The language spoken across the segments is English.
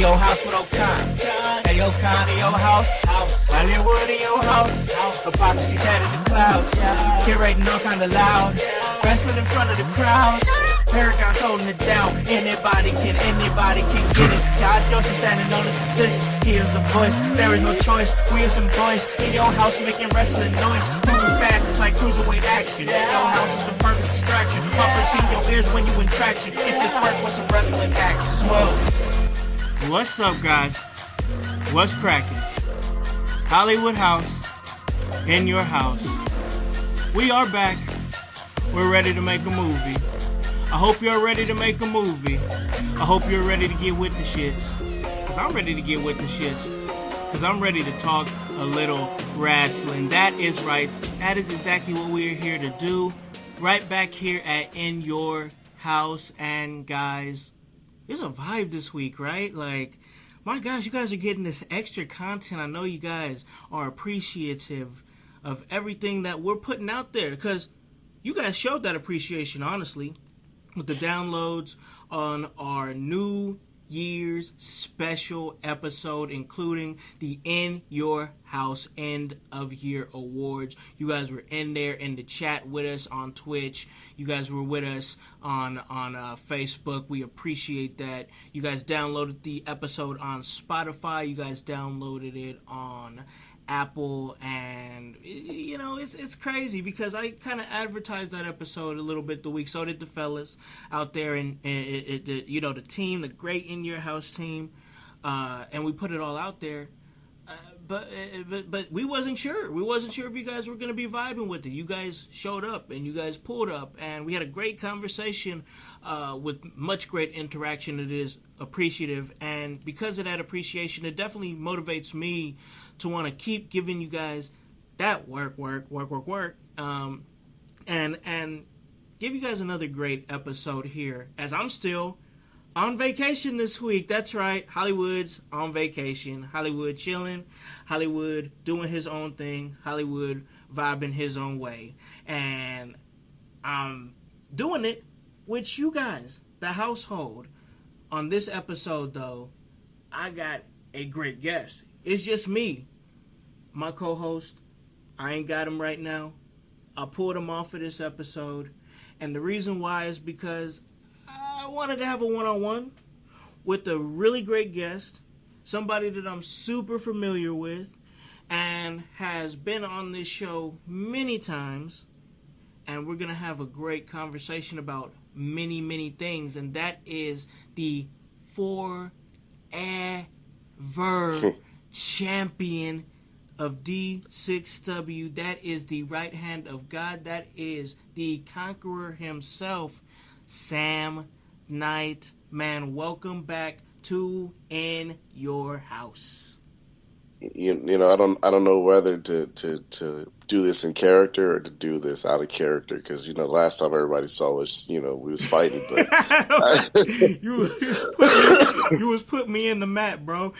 your house with O'Con. Hey, O'Con, in your house. Hollywood in your house. Hypocrisy's headed the clouds. Curating all kind of loud. Wrestling in front of the crowds. Paragon's holding it down. Anybody can get it. Josh Joseph standing on his decisions. He is the voice. There is no choice. We is them boys in your house making wrestling noise. Moving fast, it's like cruiserweight action. In your house is the perfect distraction. Pumpers in your ears when you in traction. If this work was some wrestling action, smoke. What's up, guys? What's cracking? Hollywood House, In Your Howse. We are back. We're ready to make a movie. I hope you're ready to make a movie. I hope you're ready to get with the shits. Because I'm ready to get with the shits. Because I'm ready to talk a little wrestling. That is right. That is exactly what we're here to do. Right back here at In Your Howse. And guys, there's a vibe this week, right? Like, my gosh, you guys are getting this extra content. I know you guys are appreciative of everything that we're putting out there. Because you guys showed that appreciation, honestly, with the downloads on our New Year's special episode, including the In Your Howse End of Year Awards. You guys were in there in the chat with us on Twitch. You guys were with us on Facebook. We appreciate that. You guys downloaded the episode on Spotify. You guys downloaded it on Apple, and you know, it's crazy because I kind of advertised that episode a little bit the week. So did the fellas out there, and you know, the team, the great In Your Howse team, and we put it all out there. But we wasn't sure. We wasn't sure if you guys were gonna be vibing with it. You guys showed up and you guys pulled up, and we had a great conversation with much great interaction. It is appreciative, and because of that appreciation, it definitely motivates me to want to keep giving you guys that work, and give you guys another great episode here, as I'm still on vacation this week. That's right, Hollywood's on vacation. Hollywood chilling, Hollywood doing his own thing, Hollywood vibing his own way, and I'm doing it with you guys, the household. On this episode, though, I got a great guest. It's just me, my co-host. I ain't got him right now. I pulled him off for this episode. And the reason why is because I wanted to have a one-on-one with a really great guest. Somebody that I'm super familiar with and has been on this show many times. And we're going to have a great conversation about many, many things. And that is the forever champion of D6W. That is the right hand of God. That is the conqueror himself, Sam Knight. Man, welcome back to In Your Howse. You know, I don't know whether to do this in character or to do this out of character, because, you know, last time everybody saw us, you know, we was fighting, but you was putting me in the mat, bro.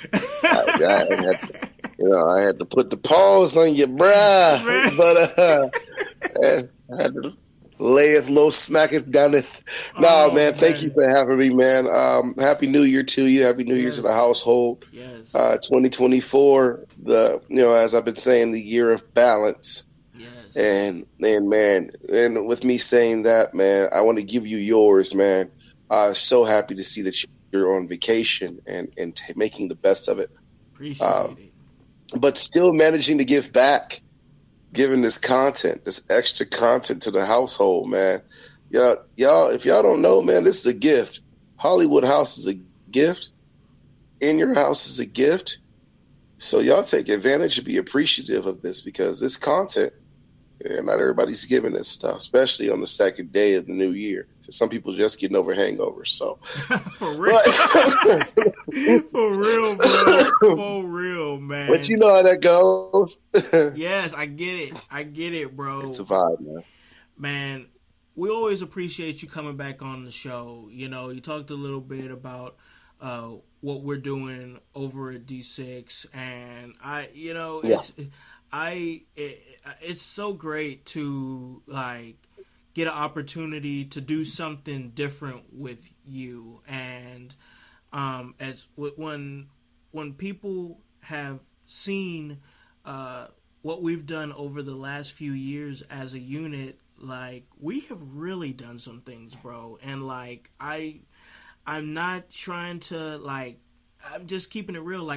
I had to put the pause on you, bruh. But I had to layeth low, smacketh downeth. No, man, thank you for having me, man. Happy New Year to you. Happy New Year to the household. Yes. 2024, as I've been saying, the year of balance. Yes. And man, and with me saying that, man, I want to give you yours, man. So happy to see that you're on vacation and making the best of it. Appreciate it. But still managing to give back, giving this content, this extra content to the household, man. Y'all, if y'all don't know, man, this is a gift. Hollywood House is a gift. In Your Howse is a gift. So y'all take advantage and be appreciative of this, because this content, not everybody's giving this stuff, especially on the second day of the new year. Some people just getting over hangovers. So for real, for real, bro, for real, man. But you know how that goes. Yes, I get it, bro. It's a vibe, man. Man, we always appreciate you coming back on the show. You know, you talked a little bit about what we're doing over at D6, and it's so great to like get an opportunity to do something different with you, and As when people have seen what we've done over the last few years as a unit, like we have really done some things, bro. And like I'm not trying to like, I'm just keeping it real.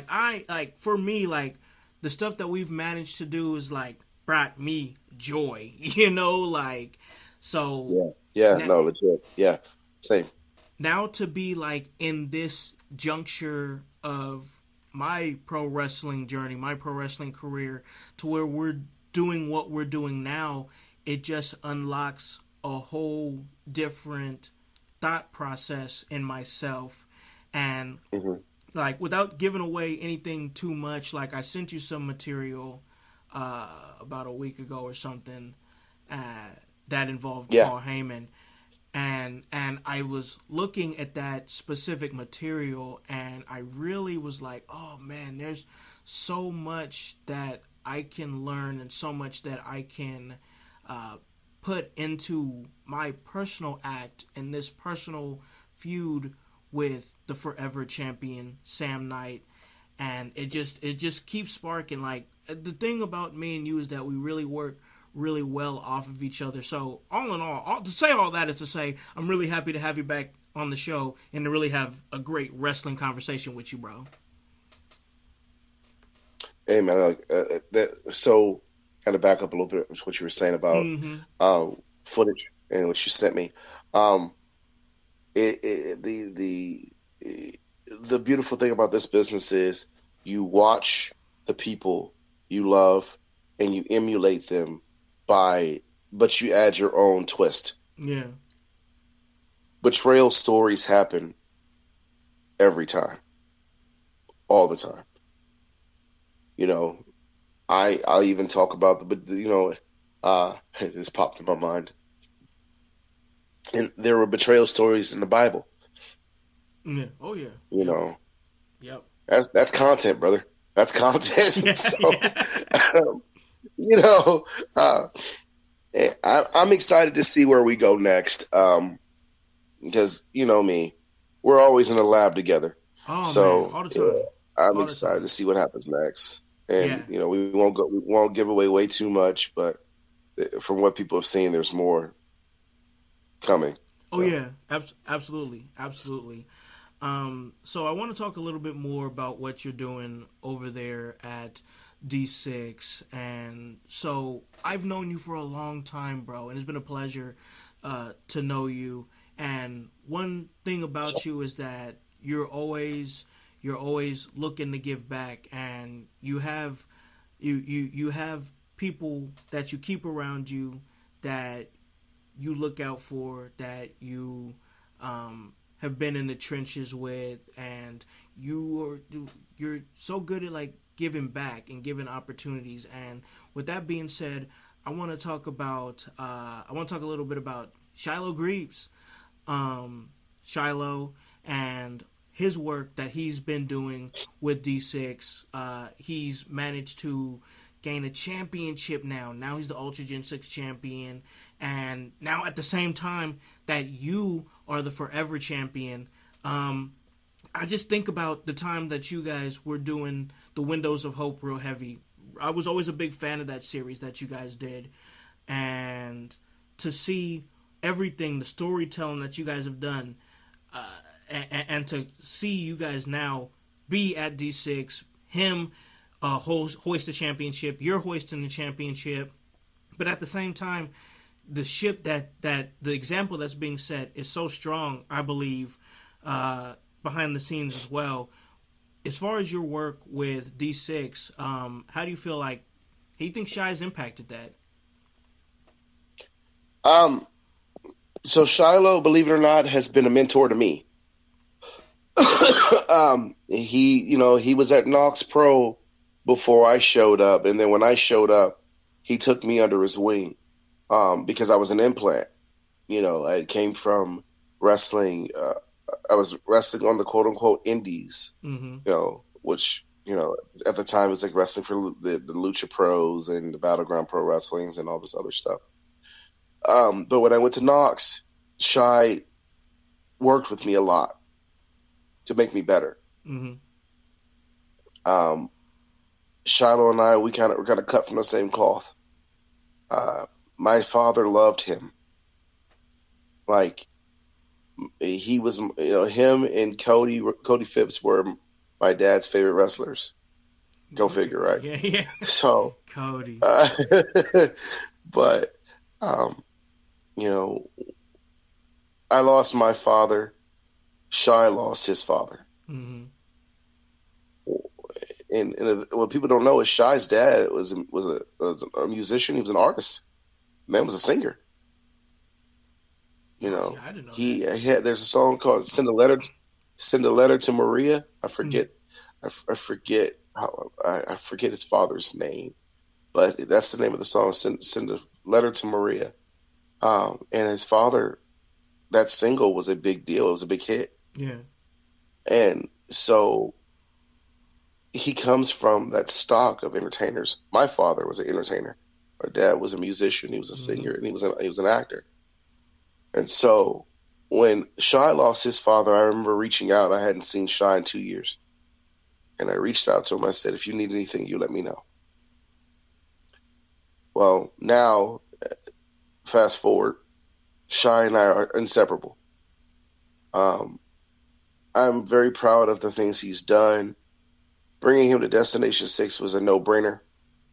For me, like the stuff that we've managed to do is like brought me joy, like so. Yeah, Now, no, legit. Yeah, same. now to be like in this juncture of my pro wrestling journey, my pro wrestling career, to where we're doing what we're doing now, it just unlocks a whole different thought process in myself. And like without giving away anything too much, like I sent you some material about a week ago or something that involved Paul Heyman, and I was looking at that specific material, and I really was like, oh man, there's so much that I can learn and so much that I can put into my personal act and this personal feud with the forever champion Sam Knight. And it just keeps sparking. Like the thing about me and you is that we really work really well off of each other. So all in all, to say all that is to say I'm really happy to have you back on the show and to really have a great wrestling conversation with you, bro. Hey man, so kind of back up a little bit with what you were saying about footage and what you sent me. The beautiful thing about this business is you watch the people you love and you emulate them but you add your own twist. Yeah. Betrayal stories happen every time, all the time. I'll even talk about this popped in my mind. And there were betrayal stories in the Bible. Yeah. Oh yeah. Yep. That's content, brother. That's content. So, I'm excited to see where we go next. Because me, we're always in the lab together. Oh, so man, all the time. I'm excited to see what happens next. And we won't give away way too much, but from what people have seen, there's more coming. Oh yeah, absolutely. So I want to talk a little bit more about what you're doing over there at D6. And so I've known you for a long time, bro, and it's been a pleasure to know you. And one thing about you is that you're always looking to give back, and you have people that you keep around you that you look out for, that you have been in the trenches with, and you're so good at like giving back and giving opportunities. And with that being said, I want to talk a little bit about Shiloh Greaves, Shiloh, and his work that he's been doing with D6. He's managed to gain a championship now. Now he's the Ultra Gen 6 champion. And now at the same time that you are the forever champion, I just think about the time that you guys were doing the Windows of Hope real heavy. I was always a big fan of that series that you guys did. And to see everything, the storytelling that you guys have done, and to see you guys now be at D6, him hoist the championship, you're hoisting the championship, but at the same time, the ship that the example that's being set is so strong, I believe, behind the scenes as well. As far as your work with D6, how do you feel like, how do you think Shy's impacted that? So Shiloh, believe it or not, has been a mentor to me. He was at Knox Pro before I showed up, and then when I showed up, he took me under his wing because I was an implant. I came from wrestling. I was wrestling on the quote unquote indies, which at the time it was like wrestling for the Lucha Pros and the Battleground Pro Wrestlings and all this other stuff. But when I went to Knox, Shy worked with me a lot to make me better. Mm-hmm. Shiloh and I, we're kind of cut from the same cloth. My father loved him. Like he was, him and Cody Phipps were my dad's favorite wrestlers. Go figure, right? Yeah, yeah. So, Cody. but, you know, I lost my father. Shy lost his father. Mm-hmm. And what people don't know is Shy's dad was a musician. He was an artist. Man was a singer. You know, I didn't know he that. had. There's a song called "Send a Letter to Maria." I forget. I forget how. I forget his father's name, but that's the name of the song. Send a Letter to Maria. And his father, that single was a big deal. It was a big hit. Yeah. And so he comes from that stock of entertainers. My father was an entertainer. My dad was a musician. He was a singer, and he was an actor. And so when Shy lost his father, I remember reaching out. I hadn't seen Shy in 2 years. And I reached out to him. I said, if you need anything, you let me know. Well, now, fast forward, Shy and I are inseparable. I'm very proud of the things he's done. Bringing him to Destination 6 was a no-brainer.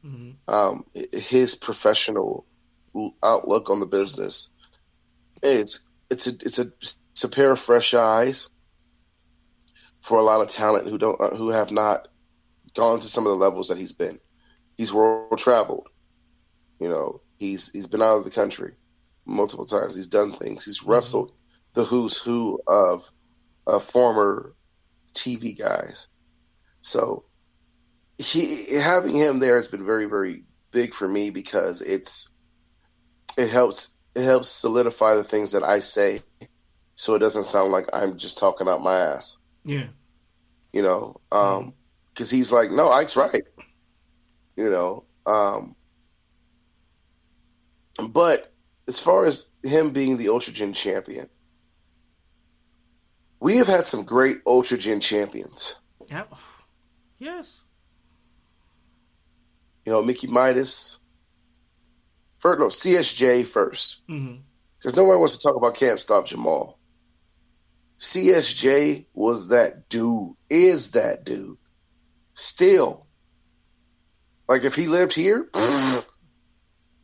Mm-hmm. His professional outlook on the business, it's a pair of fresh eyes for a lot of talent who have not gone to some of the levels that he's been. He's world traveled. You know, he's been out of the country multiple times. He's done things. He's wrestled the who's who of former TV guys. So having him there has been very, very big for me because it helps solidify the things that I say, so it doesn't sound like I'm just talking out my ass. Yeah. You know, because he's like, no, Ike's right. You know, but as far as him being the Ultra Gen champion, we have had some great Ultra Gen champions. Yep. Yes. You know, Mickey Midas. CSJ first. Because nobody wants to talk about Can't Stop Jamal. CSJ was that dude, is that dude. Still. Like, if he lived here,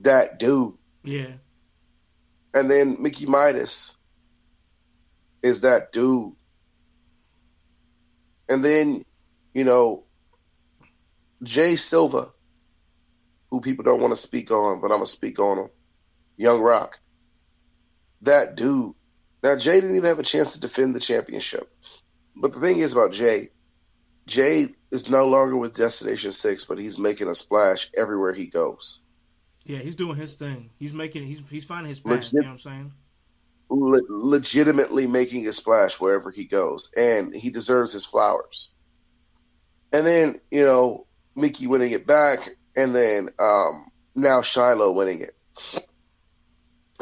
that dude. Yeah. And then Mickey Midas is that dude. And then, you know, Jay Silva, who people don't want to speak on, but I'm going to speak on him. Young Rock. That dude. Now, Jay didn't even have a chance to defend the championship. But the thing is about Jay is no longer with Destination 6, but he's making a splash everywhere he goes. Yeah, he's doing his thing. He's finding his path, you know what I'm saying? Legitimately making a splash wherever he goes. And he deserves his flowers. And then, you know, Mickey winning it back, and then now Shiloh winning it.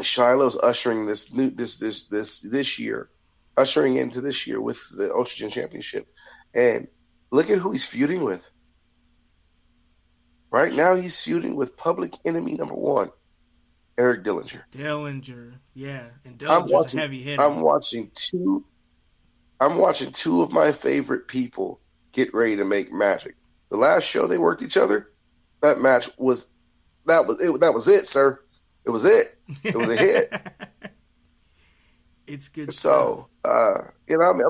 Shiloh's ushering this year, ushering into this year with the Ultra Gen Championship. And look at who he's feuding with. Right now he's feuding with public enemy number 1, Eric Dillinger. Yeah. And Dillinger's a heavy hitter. I'm watching two of my favorite people get ready to make magic. The last show they worked each other, that match was it, sir. It was it. It was a hit. It's good. So, you know, I mean,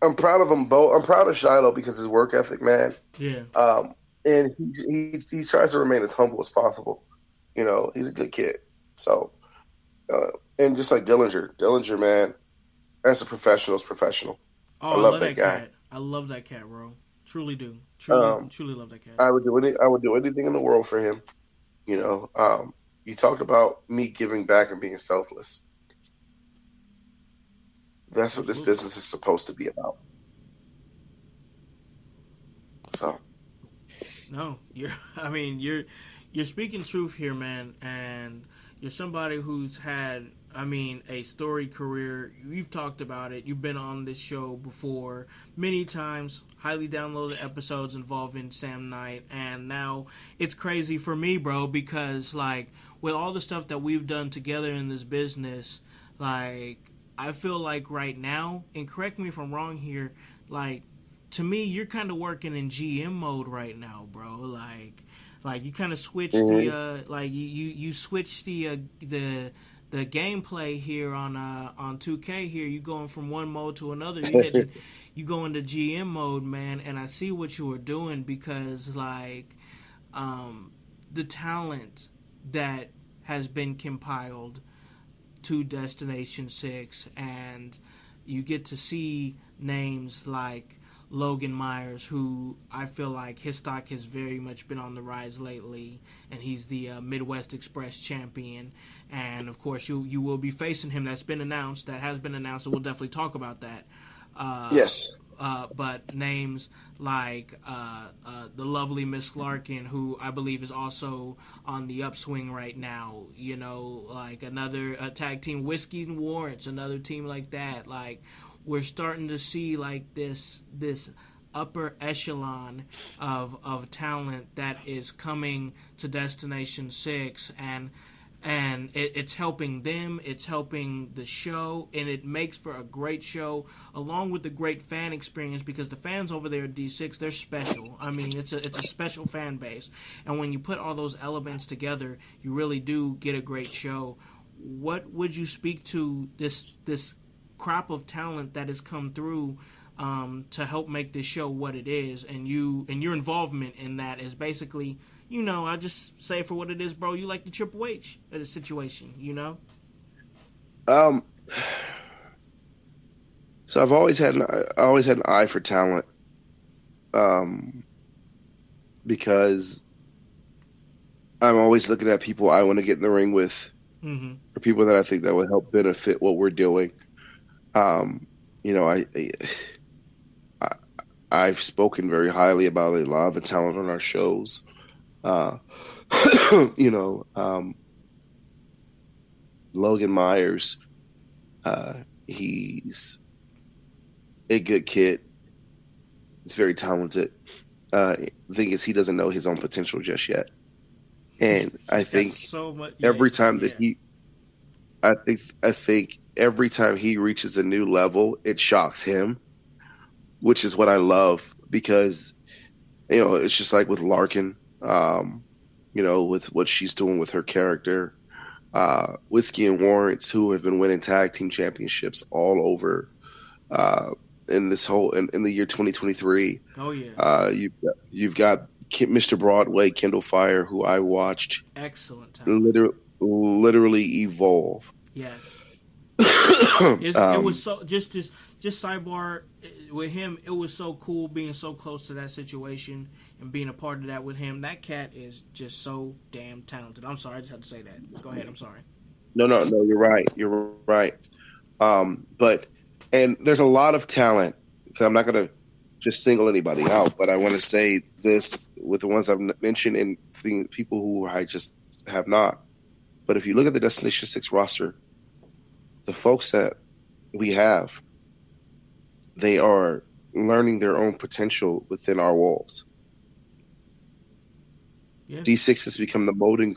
I'm proud of them both. I'm proud of Shiloh because his work ethic, man. Yeah. And he tries to remain as humble as possible. You know, he's a good kid. So, and just like Dillinger, man, as a professional's professional. Oh, I love that guy. Cat. I love that cat, bro. Truly do. Truly love that cat. I would do anything in the world for him. You know, you talked about me giving back and being selfless. That's what this business is supposed to be about. So, no, you're speaking truth here, man. And You're somebody who's had, I mean, a storied career. You've talked about it. You've been on this show before many times, highly downloaded episodes involving Sam Knight. And now it's crazy for me, bro, because, like, with all the stuff that we've done together in this business, like, I feel like right now, and correct me if I'm wrong here, like, to me, you're kind of working in GM mode right now, bro. Like you kind of switched the you switched the gameplay here on 2K here. You going from one mode to another. You go into GM mode, man, and I see what you were doing because like the talent that has been compiled to Destination 6, and you get to see names like Logan Myers, who I feel like his stock has very much been on the rise lately, and he's the Midwest Express champion. And of course, you will be facing him. That has been announced, and we'll definitely talk about that. Yes. But names like the lovely Miss Larkin, who I believe is also on the upswing right now. You know, like another tag team, Whiskey and Warrants, another team like that. Like, we're starting to see like this upper echelon of talent that is coming to Destination 6, and it's helping them, it's helping the show, and it makes for a great show along with the great fan experience, because the fans over there at D6, they're special. I mean, it's a special fan base, and when you put all those elements together, you really do get a great show. What would you speak to this crop of talent that has come through to help make this show what it is, and your involvement in that is basically, you know, I just say for what it is, bro. You like the Triple H of the situation, you know. So I've always had an eye for talent, because I'm always looking at people I want to get in the ring with, or people that I think that would help benefit what we're doing. You know, I've spoken very highly about a lot of the talent on our shows. You know, Logan Myers, he's a good kid. He's very talented. The thing is, he doesn't know his own potential just yet. And I think every time that I think every time he reaches a new level, it shocks him, which is what I love, because, you know, it's just like with Larkin, you know, with what she's doing with her character, Whiskey and Warrants, who have been winning tag team championships all over, in the year 2023. Oh yeah. You've got Mr. Broadway, Kendall Fire, who I watched excellent talent. literally evolve. Yes. It was so just sidebar with him. It was so cool being so close to that situation and being a part of that with him. That cat is just so damn talented. I'm sorry, I just had to say that. Go ahead. I'm sorry. No, you're right. You're right. And there's a lot of talent. So I'm not going to just single anybody out, but I want to say this with the ones I've mentioned and people who I just have not. But if you look at the Destination 6 roster, the folks that we have, they are learning their own potential within our walls. Yeah. D6 has become the molding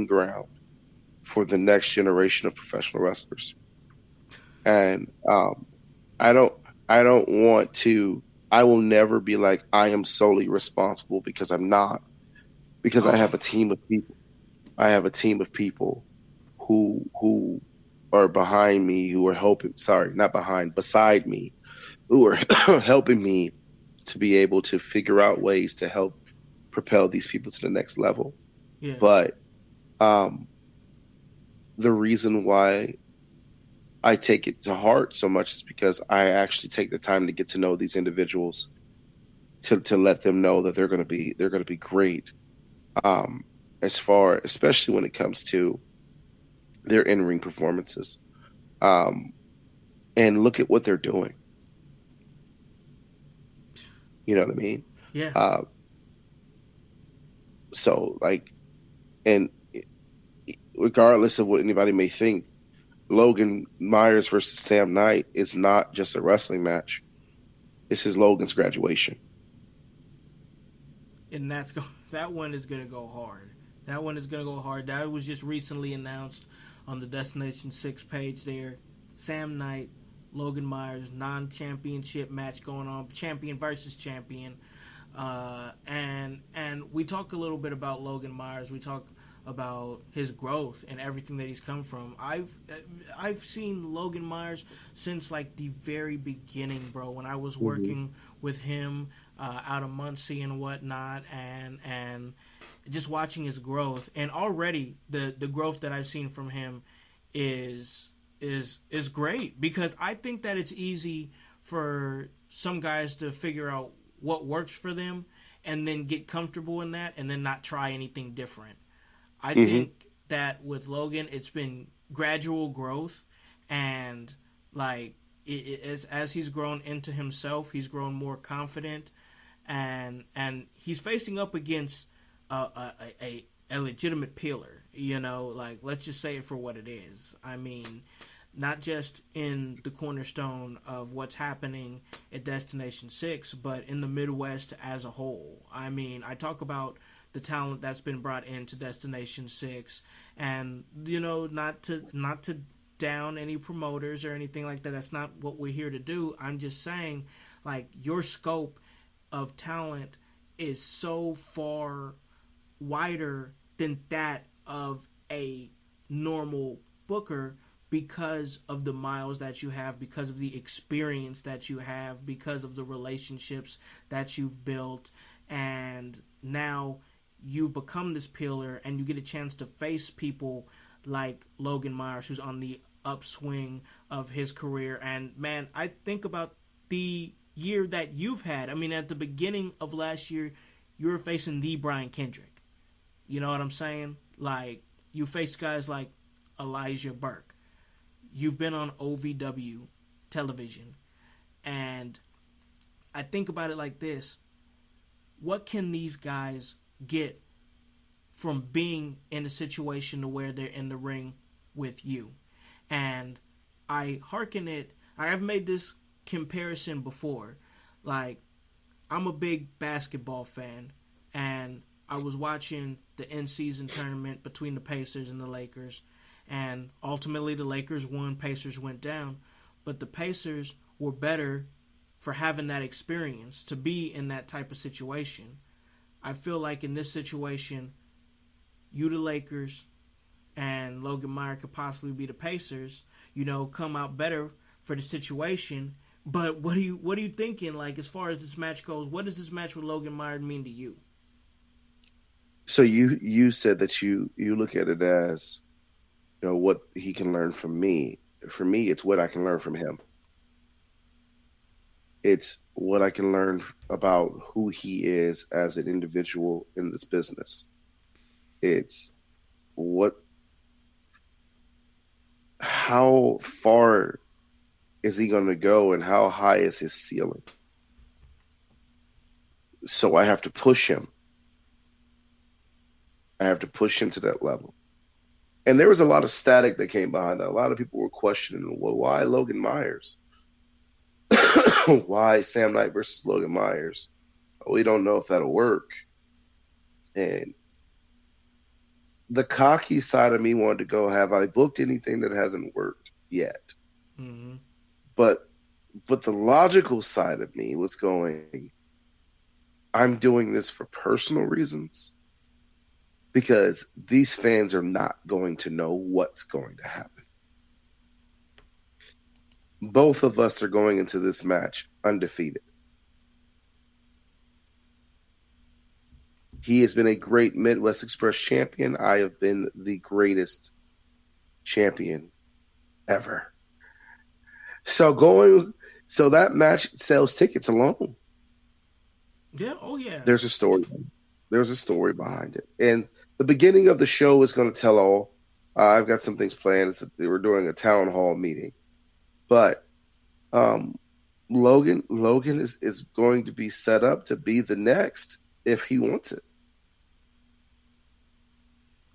ground for the next generation of professional wrestlers. And I will never be like, I am solely responsible, because I'm not. Because I have a team of people. I have a team of people who are behind me, who are beside me, who are helping me to be able to figure out ways to help propel these people to the next level. Yeah. But the reason why I take it to heart so much is because I actually take the time to get to know these individuals, to let them know that they're going to be great, especially when it comes to their in-ring performances, and look at what they're doing. You know what I mean? Yeah. So like, and regardless of what anybody may think, Logan Myers versus Sam Knight is not just a wrestling match. This is Logan's graduation. And that one is gonna go hard. That one is gonna go hard. That was just recently announced on the Destination 6 page there. Sam Knight, Logan Myers, non-championship match going on, champion versus champion. And we talk a little bit about Logan Myers. We talk about his growth and everything that he's come from. I've seen Logan Myers since like the very beginning, bro. When I was working with him out of Muncie and whatnot, and just watching his growth, and already the growth that I've seen from him is great, because I think that it's easy for some guys to figure out what works for them and then get comfortable in that and then not try anything different. I think that with Logan, it's been gradual growth, and like as he's grown into himself, he's grown more confident, and he's facing up against a legitimate pillar. You know, like, let's just say it for what it is. I mean, not just in the cornerstone of what's happening at Destination 6, but in the Midwest as a whole. I mean, I talk about the talent that's been brought into Destination 6, and, you know, not to down any promoters or anything like that. That's not what we're here to do. I'm just saying, like, your scope of talent is so far wider than that of a normal booker, because of the miles that you have, because of the experience that you have, because of the relationships that you've built, and now you've become this pillar, and you get a chance to face people like Logan Myers, who's on the upswing of his career. And man, I think about the year that you've had. I mean, at the beginning of last year, you were facing the Brian Kendrick. You know what I'm saying? Like, you faced guys like Elijah Burke. You've been on OVW television. And I think about it like this. What can these guys get from being in a situation to where they're in the ring with you? And I've made this comparison before. Like, I'm a big basketball fan, and I was watching the in-season tournament between the Pacers and the Lakers, and ultimately the Lakers won, Pacers went down, but the Pacers were better for having that experience, to be in that type of situation. I feel like in this situation, you the Lakers and Logan Myers could possibly be the Pacers, you know, come out better for the situation. But what are you thinking, like, as far as this match goes? What does this match with Logan Myers mean to you? So you said that you look at it as, you know, what he can learn from me. For me, it's what I can learn from him. It's what I can learn about who he is as an individual in this business. It's how far is he going to go, and how high is his ceiling? So I have to push him. I have to push him to that level. And there was a lot of static that came behind that. A lot of people were questioning, well, why Logan Myers? Why Sam Knight versus Logan Myers? We don't know if that'll work. And the cocky side of me wanted to go, have I booked anything that hasn't worked yet? Mm-hmm. But the logical side of me was going, I'm doing this for personal reasons, because these fans are not going to know what's going to happen. Both of us are going into this match undefeated. He has been a great Midwest Express champion. I have been the greatest champion ever. So that match sells tickets alone. Yeah, oh yeah. There's a story. There's a story behind it. And the beginning of the show is going to tell all. I've got some things planned. We're doing a town hall meeting. But Logan is going to be set up to be the next if he wants it.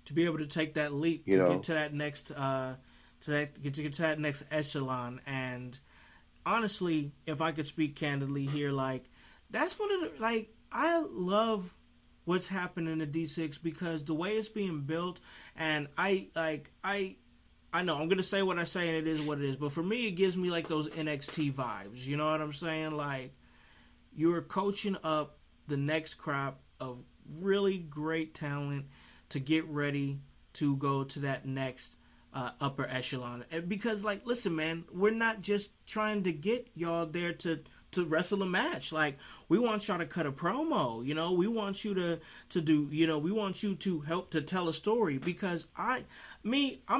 to be able to take that leap, to get to that next get to that next echelon. And honestly, if I could speak candidly here, like, that's one of the, like, I love what's happening in the D6 because the way it's being built, and I know I'm gonna say what I say and it is what it is, but for me it gives me like those NXT vibes. You know what I'm saying? Like, you're coaching up the next crop of really great talent to get ready to go to that next upper echelon. And because, like, listen, man, we're not just trying to get y'all there to wrestle a match. Like, we want y'all to cut a promo, you know, we want you to do, you know, we want you to help to tell a story, because I'm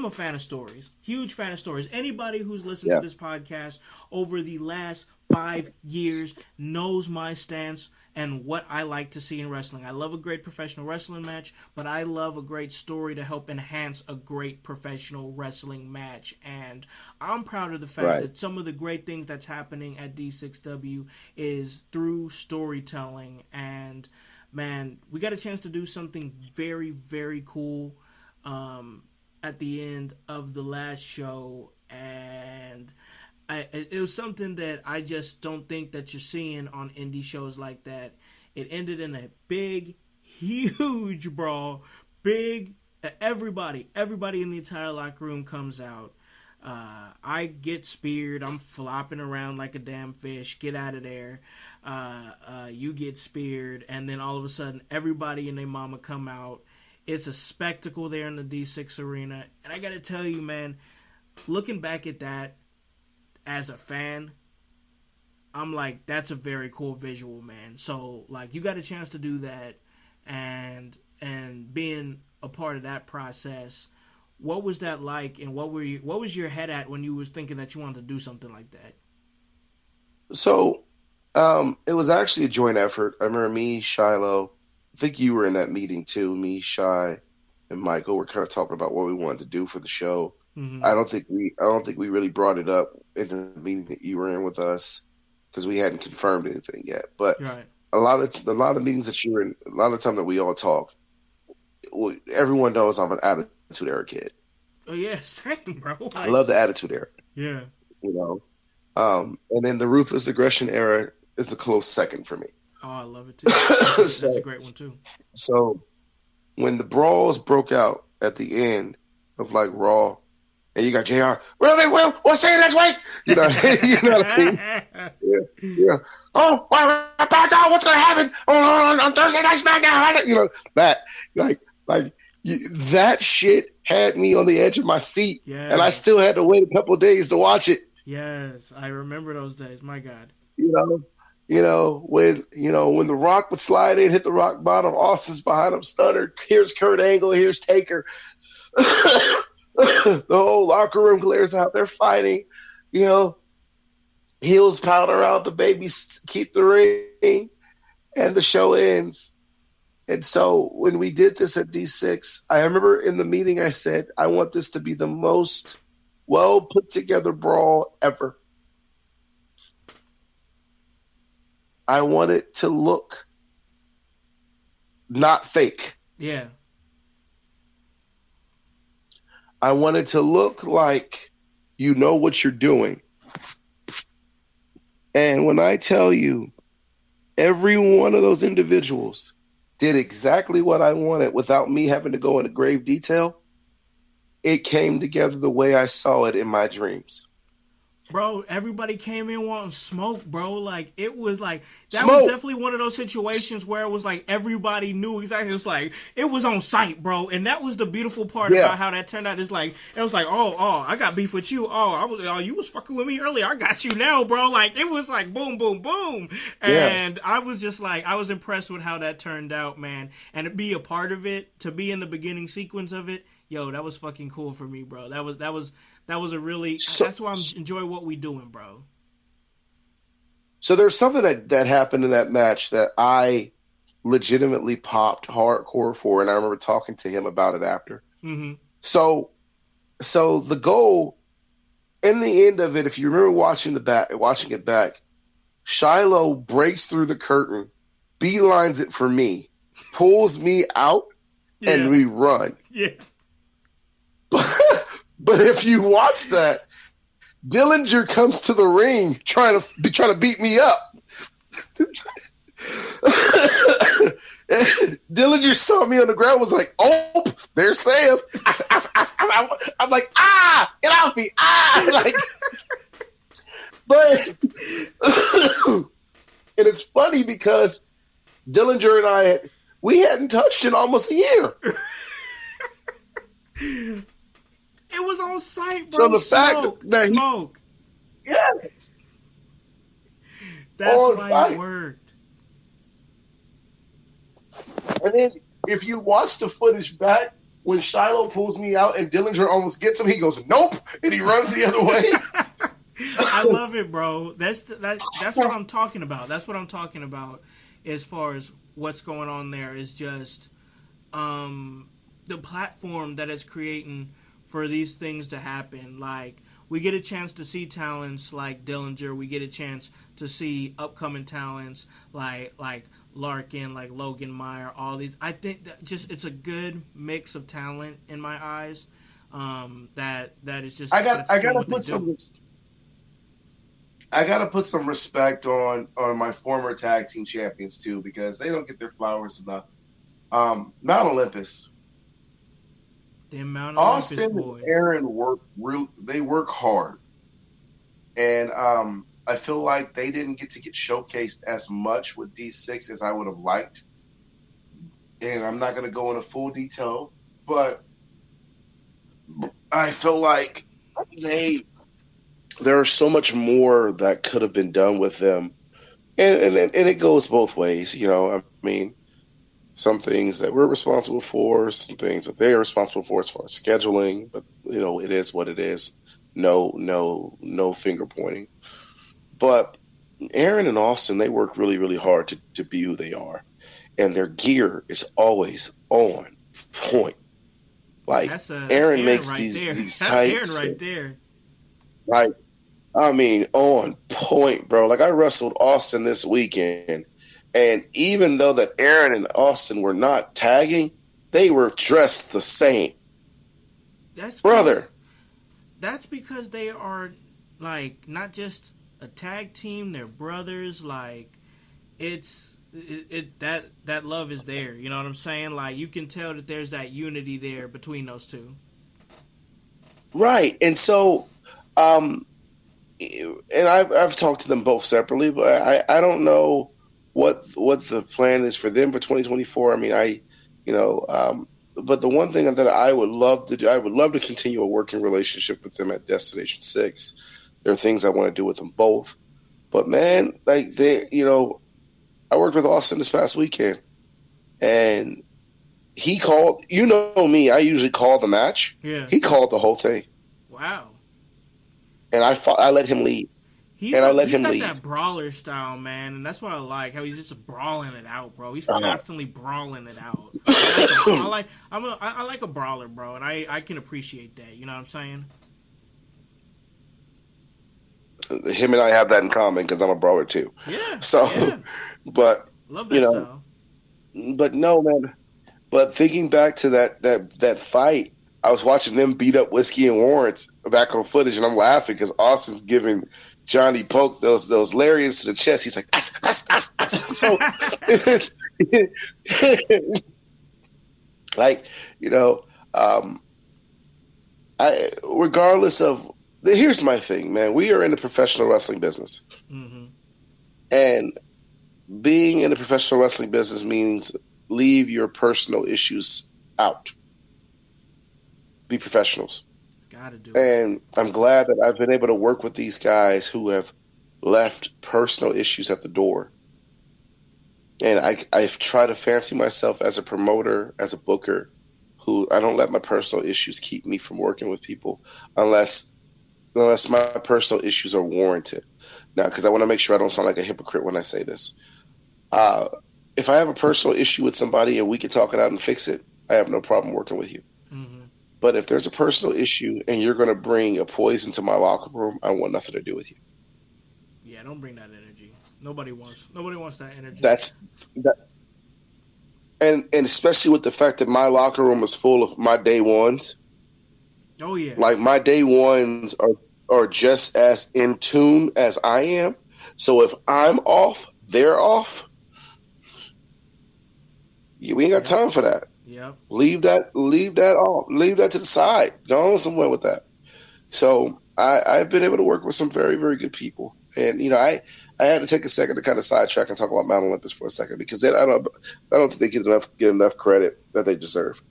a fan of stories, huge fan of stories. Anybody who's listened to this podcast over the last 5 years knows my stance and what I like to see in wrestling. I love a great professional wrestling match, but I love a great story to help enhance a great professional wrestling match. And I'm proud of the fact that some of the great things that's happening at D6W is through storytelling. And man, we got a chance to do something very, very cool at the end of the last show, and it was something that I just don't think that you're seeing on indie shows like that. It ended in a big, huge brawl. Everybody in the entire locker room comes out. I get speared. I'm flopping around like a damn fish. Get out of there. You get speared. And then all of a sudden, everybody and their mama come out. It's a spectacle there in the D6 arena. And I got to tell you, man, looking back at that, as a fan, I'm like, that's a very cool visual, man. So, like, you got a chance to do that, and being a part of that process, what was that like, and what was your head at when you was thinking that you wanted to do something like that? So, it was actually a joint effort. I remember me, Shiloh, I think you were in that meeting too. Me, Shy, and Michael were kind of talking about what we wanted to do for the show. Mm-hmm. I don't think we really brought it up in the meeting that you were in with us, because we hadn't confirmed anything yet. But a lot of meetings that you were in, a lot of time that we all talk, everyone knows I'm an Attitude Era kid. Oh yeah, same, bro. I love the Attitude Era. Yeah, you know, and then the Ruthless Aggression Era is a close second for me. Oh, I love it too. That's a great one too. So when the brawls broke out at the end of like Raw, and you got JR, we'll see you next week. You know, you know what I mean? Yeah. Oh, what's going to happen on Thursday Night SmackDown? You know, that, that shit had me on the edge of my seat. Yes. And I still had to wait a couple of days to watch it. Yes, I remember those days. My God. When The Rock would slide in, hit the rock bottom, Austin's behind him, stunner. Here's Kurt Angle, here's Taker. The whole locker room clears out. They're fighting, heels powder out, the babies keep the ring, and the show ends. And so when we did this at D6, I remember in the meeting I said, I want this to be the most well put together brawl ever. I want it to look not fake. Yeah. I want it to look like you know what you're doing. And when I tell you, every one of those individuals did exactly what I wanted without me having to go into grave detail, it came together the way I saw it in my dreams. Bro, everybody came in wanting smoke, bro. Like, it was like, that was definitely one of those situations where it was like everybody knew exactly. It was like, it was on site, bro. And that was the beautiful part about how that turned out. It's like, it was like, oh, I got beef with you. You was fucking with me earlier. I got you now, bro. Like, it was like boom, boom, boom. And I was just like, I was impressed with how that turned out, man. And to be a part of it, to be in the beginning sequence of it, yo, that was fucking cool for me, bro. That was a really, that's why I enjoy what we doing, bro. So there's something that happened in that match that I legitimately popped hardcore for, and I remember talking to him about it after. Mm-hmm. So the goal, in the end of it, if you remember watching it back, Shiloh breaks through the curtain, beelines it for me, pulls me out, and we run. Yeah. But if you watch that, Dillinger comes to the ring trying to beat me up. Dillinger saw me on the ground, was like, "Oh, there's Sam." I'm like, "Ah, get off me, ah!" Like, but and it's funny because Dillinger and we hadn't touched in almost a year. It was on site, bro. So the fact that smoke. Yeah. That's why it worked. And then if you watch the footage back, when Shiloh pulls me out and Dillinger almost gets him, he goes, "Nope," and he runs the other way. I love it, bro. That's what I'm talking about. That's what I'm talking about as far as what's going on there is just the platform that it's creating for these things to happen. Like, we get a chance to see talents like Dillinger. We get a chance to see upcoming talents like Larkin, like Logan Meyer, all these. I think that just it's a good mix of talent in my eyes. That is just. I gotta put some respect on my former tag team champions too, because they don't get their flowers enough. Mount Olympus. The Mount Austin Olympus boys. And Aaron work hard, and I feel like they didn't get showcased as much with D6 as I would have liked. And I'm not going to go into full detail, but I feel like there's so much more that could have been done with them, and it goes both ways. You know, I mean, some things that we're responsible for, some things that they are responsible for as far as scheduling, but you know, it is what it is. No finger pointing. But Aaron and Austin, they work really, really hard to be who they are, and their gear is always on point. Like that's Aaron makes right these tights. Aaron right there. Like, I mean, on point, bro. Like, I wrestled Austin this weekend, and even though that Aaron and Austin were not tagging, they were dressed the same. That's because they are, like, not just a tag team, they're brothers. Like, that love is there. You know what I'm saying? Like, you can tell that there's that unity there between those two. Right. And so, and I've talked to them both separately, but I don't know what the plan is for them for 2024. I mean, but the one thing that I would love to do, I would love to continue a working relationship with them at Destination 6. There are things I want to do with them both. But man, like I worked with Austin this past weekend, and he called, you know me, I usually call the match. Yeah. He called the whole thing. Wow. And I let him lead. He's got that brawler style, man, and that's what I like. How he's just brawling it out, bro. He's constantly brawling it out. I like a brawler, bro, and I can appreciate that. You know what I'm saying? Him and I have that in common because I'm a brawler too. Yeah. So, yeah. But love that style. But no, man. But thinking back to that fight, I was watching them beat up Whiskey and Warrants back on footage, and I'm laughing because Austin's giving Johnny Poke those lariats to the chest. He's like, ass. So, like, regardless of, here's my thing, man. We are in the professional wrestling business. Mm-hmm. And being in the professional wrestling business means leave your personal issues out. Be professionals. Gotta do it. And I'm glad that I've been able to work with these guys who have left personal issues at the door. And I've tried to fancy myself as a promoter, as a booker, who I don't let my personal issues keep me from working with people unless my personal issues are warranted. Now, because I want to make sure I don't sound like a hypocrite when I say this. If I have a personal issue with somebody and we can talk it out and fix it, I have no problem working with you. Mm-hmm. But if there's a personal issue and you're going to bring a poison to my locker room, I want nothing to do with you. Yeah, don't bring that energy. Nobody wants that energy. and especially with the fact that my locker room is full of my day ones. Oh yeah. Like my day ones are just as in tune as I am. So if I'm off, they're off. We ain't got time for that. Yep. Leave that off. Leave that to the side. Go on somewhere with that. So I've been able to work with some very, very good people. And I had to take a second to kind of sidetrack and talk about Mount Olympus for a second because I don't think they get enough credit that they deserve.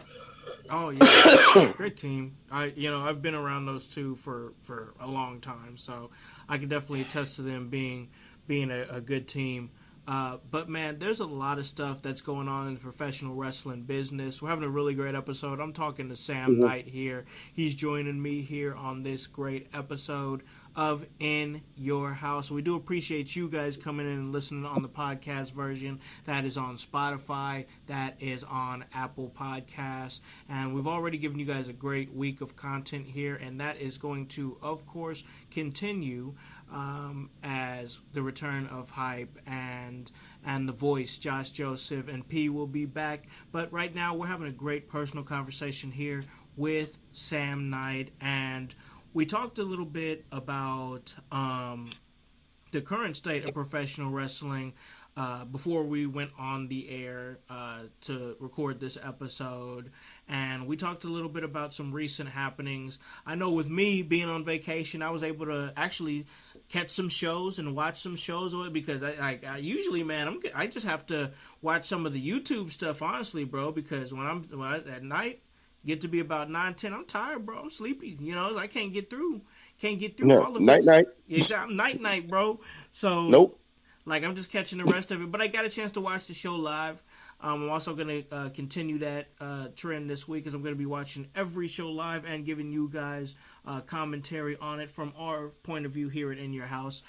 Oh yeah, great team. I've been around those two for a long time, so I can definitely attest to them being a good team. But man, there's a lot of stuff that's going on in the professional wrestling business. We're having a really great episode. I'm talking to Sam Knight here. He's joining me here on this great episode of In Your Howse. We do appreciate you guys coming in and listening on the podcast version. That is on Spotify. That is on Apple Podcasts. And we've already given you guys a great week of content here, and that is going to, of course, continue as the return of Hype and the voice, Josh Joseph, and P will be back. But right now, we're having a great personal conversation here with Sam Knight, and we talked a little bit about the current state of professional wrestling before we went on the air to record this episode. And we talked a little bit about some recent happenings. I know with me being on vacation, I was able to actually catch some shows and watch some shows of it because I usually, man, I just have to watch some of the YouTube stuff, honestly, bro, because when I at night, get to be about 9-10. I'm tired, bro. I'm sleepy. I can't get through. All of it. Night. Yeah, night, bro. So nope. Like I'm just catching the rest of it, but I got a chance to watch the show live. I'm also going to continue that trend this week as I'm going to be watching every show live and giving you guys commentary on it from our point of view here at In Your Howse.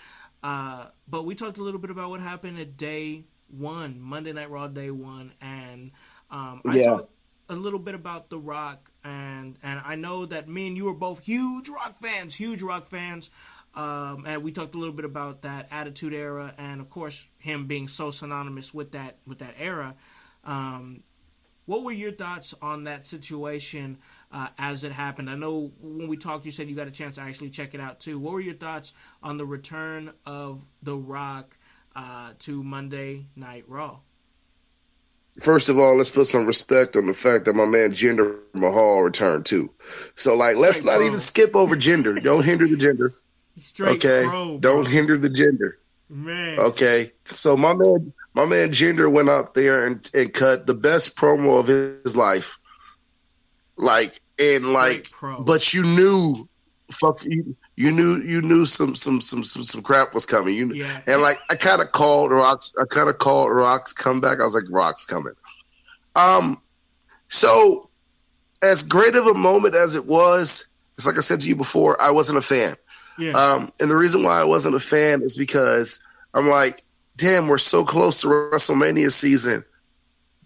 But we talked a little bit about what happened at day one, Monday Night Raw day one, and I talked a little bit about The Rock, and I know that me and you are both huge Rock fans. And we talked a little bit about that Attitude Era, and of course him being so synonymous with that era. What were your thoughts on that situation as it happened? I know when we talked, you said you got a chance to actually check it out too. What were your thoughts on the return of The Rock to Monday Night Raw? First of all, let's put some respect on the fact that my man Jinder Mahal returned too. So, let's not even skip over Jinder. Don't hinder the gender. Straight okay, pro, don't hinder the gender. Man. Okay, so my man Jinder went out there and cut the best promo of his life. But you knew, you knew some crap was coming. And I kind of called Rock's comeback. I was like, Rock's coming. So as great of a moment as it was, it's like I said to you before, I wasn't a fan. Yeah. And the reason why I wasn't a fan is because I'm like, damn, we're so close to WrestleMania season.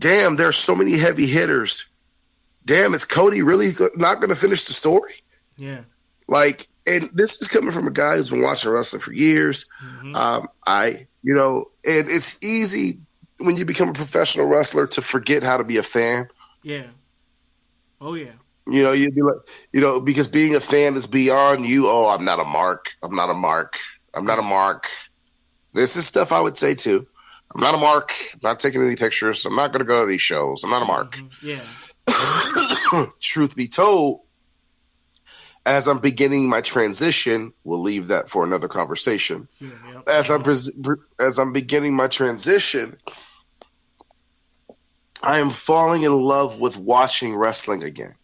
Damn, there are so many heavy hitters. Damn, is Cody really not going to finish the story? Yeah. And this is coming from a guy who's been watching wrestling for years. Mm-hmm. And it's easy when you become a professional wrestler to forget how to be a fan. Yeah. Oh, yeah. You'd be like, because being a fan is beyond you. Oh, I'm not a mark. I'm not a mark. This is stuff I would say too. I'm not a mark. I'm not taking any pictures. I'm not going to go to these shows. I'm not a mark. Mm-hmm. Yeah. Truth be told, as I'm beginning my transition, we'll leave that for another conversation. Yeah, yep. As I'm beginning my transition, I am falling in love with watching wrestling again.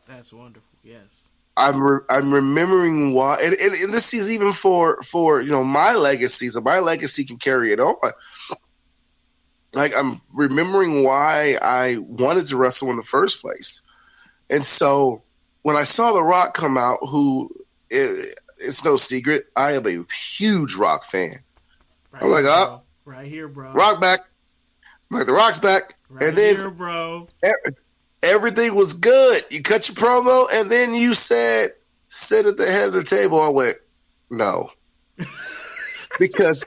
That's wonderful. Yes. I'm remembering why, and this is even for my legacy. So my legacy can carry it on. I'm remembering why I wanted to wrestle in the first place, and so when I saw The Rock come out, it's no secret, I am a huge Rock fan. Right, I'm like, bro. Right here, bro. Rock back. I'm like, The Rock's back, right and then here, bro. Everything was good. You cut your promo, and then you said, sit at the head of the table. I went, no. because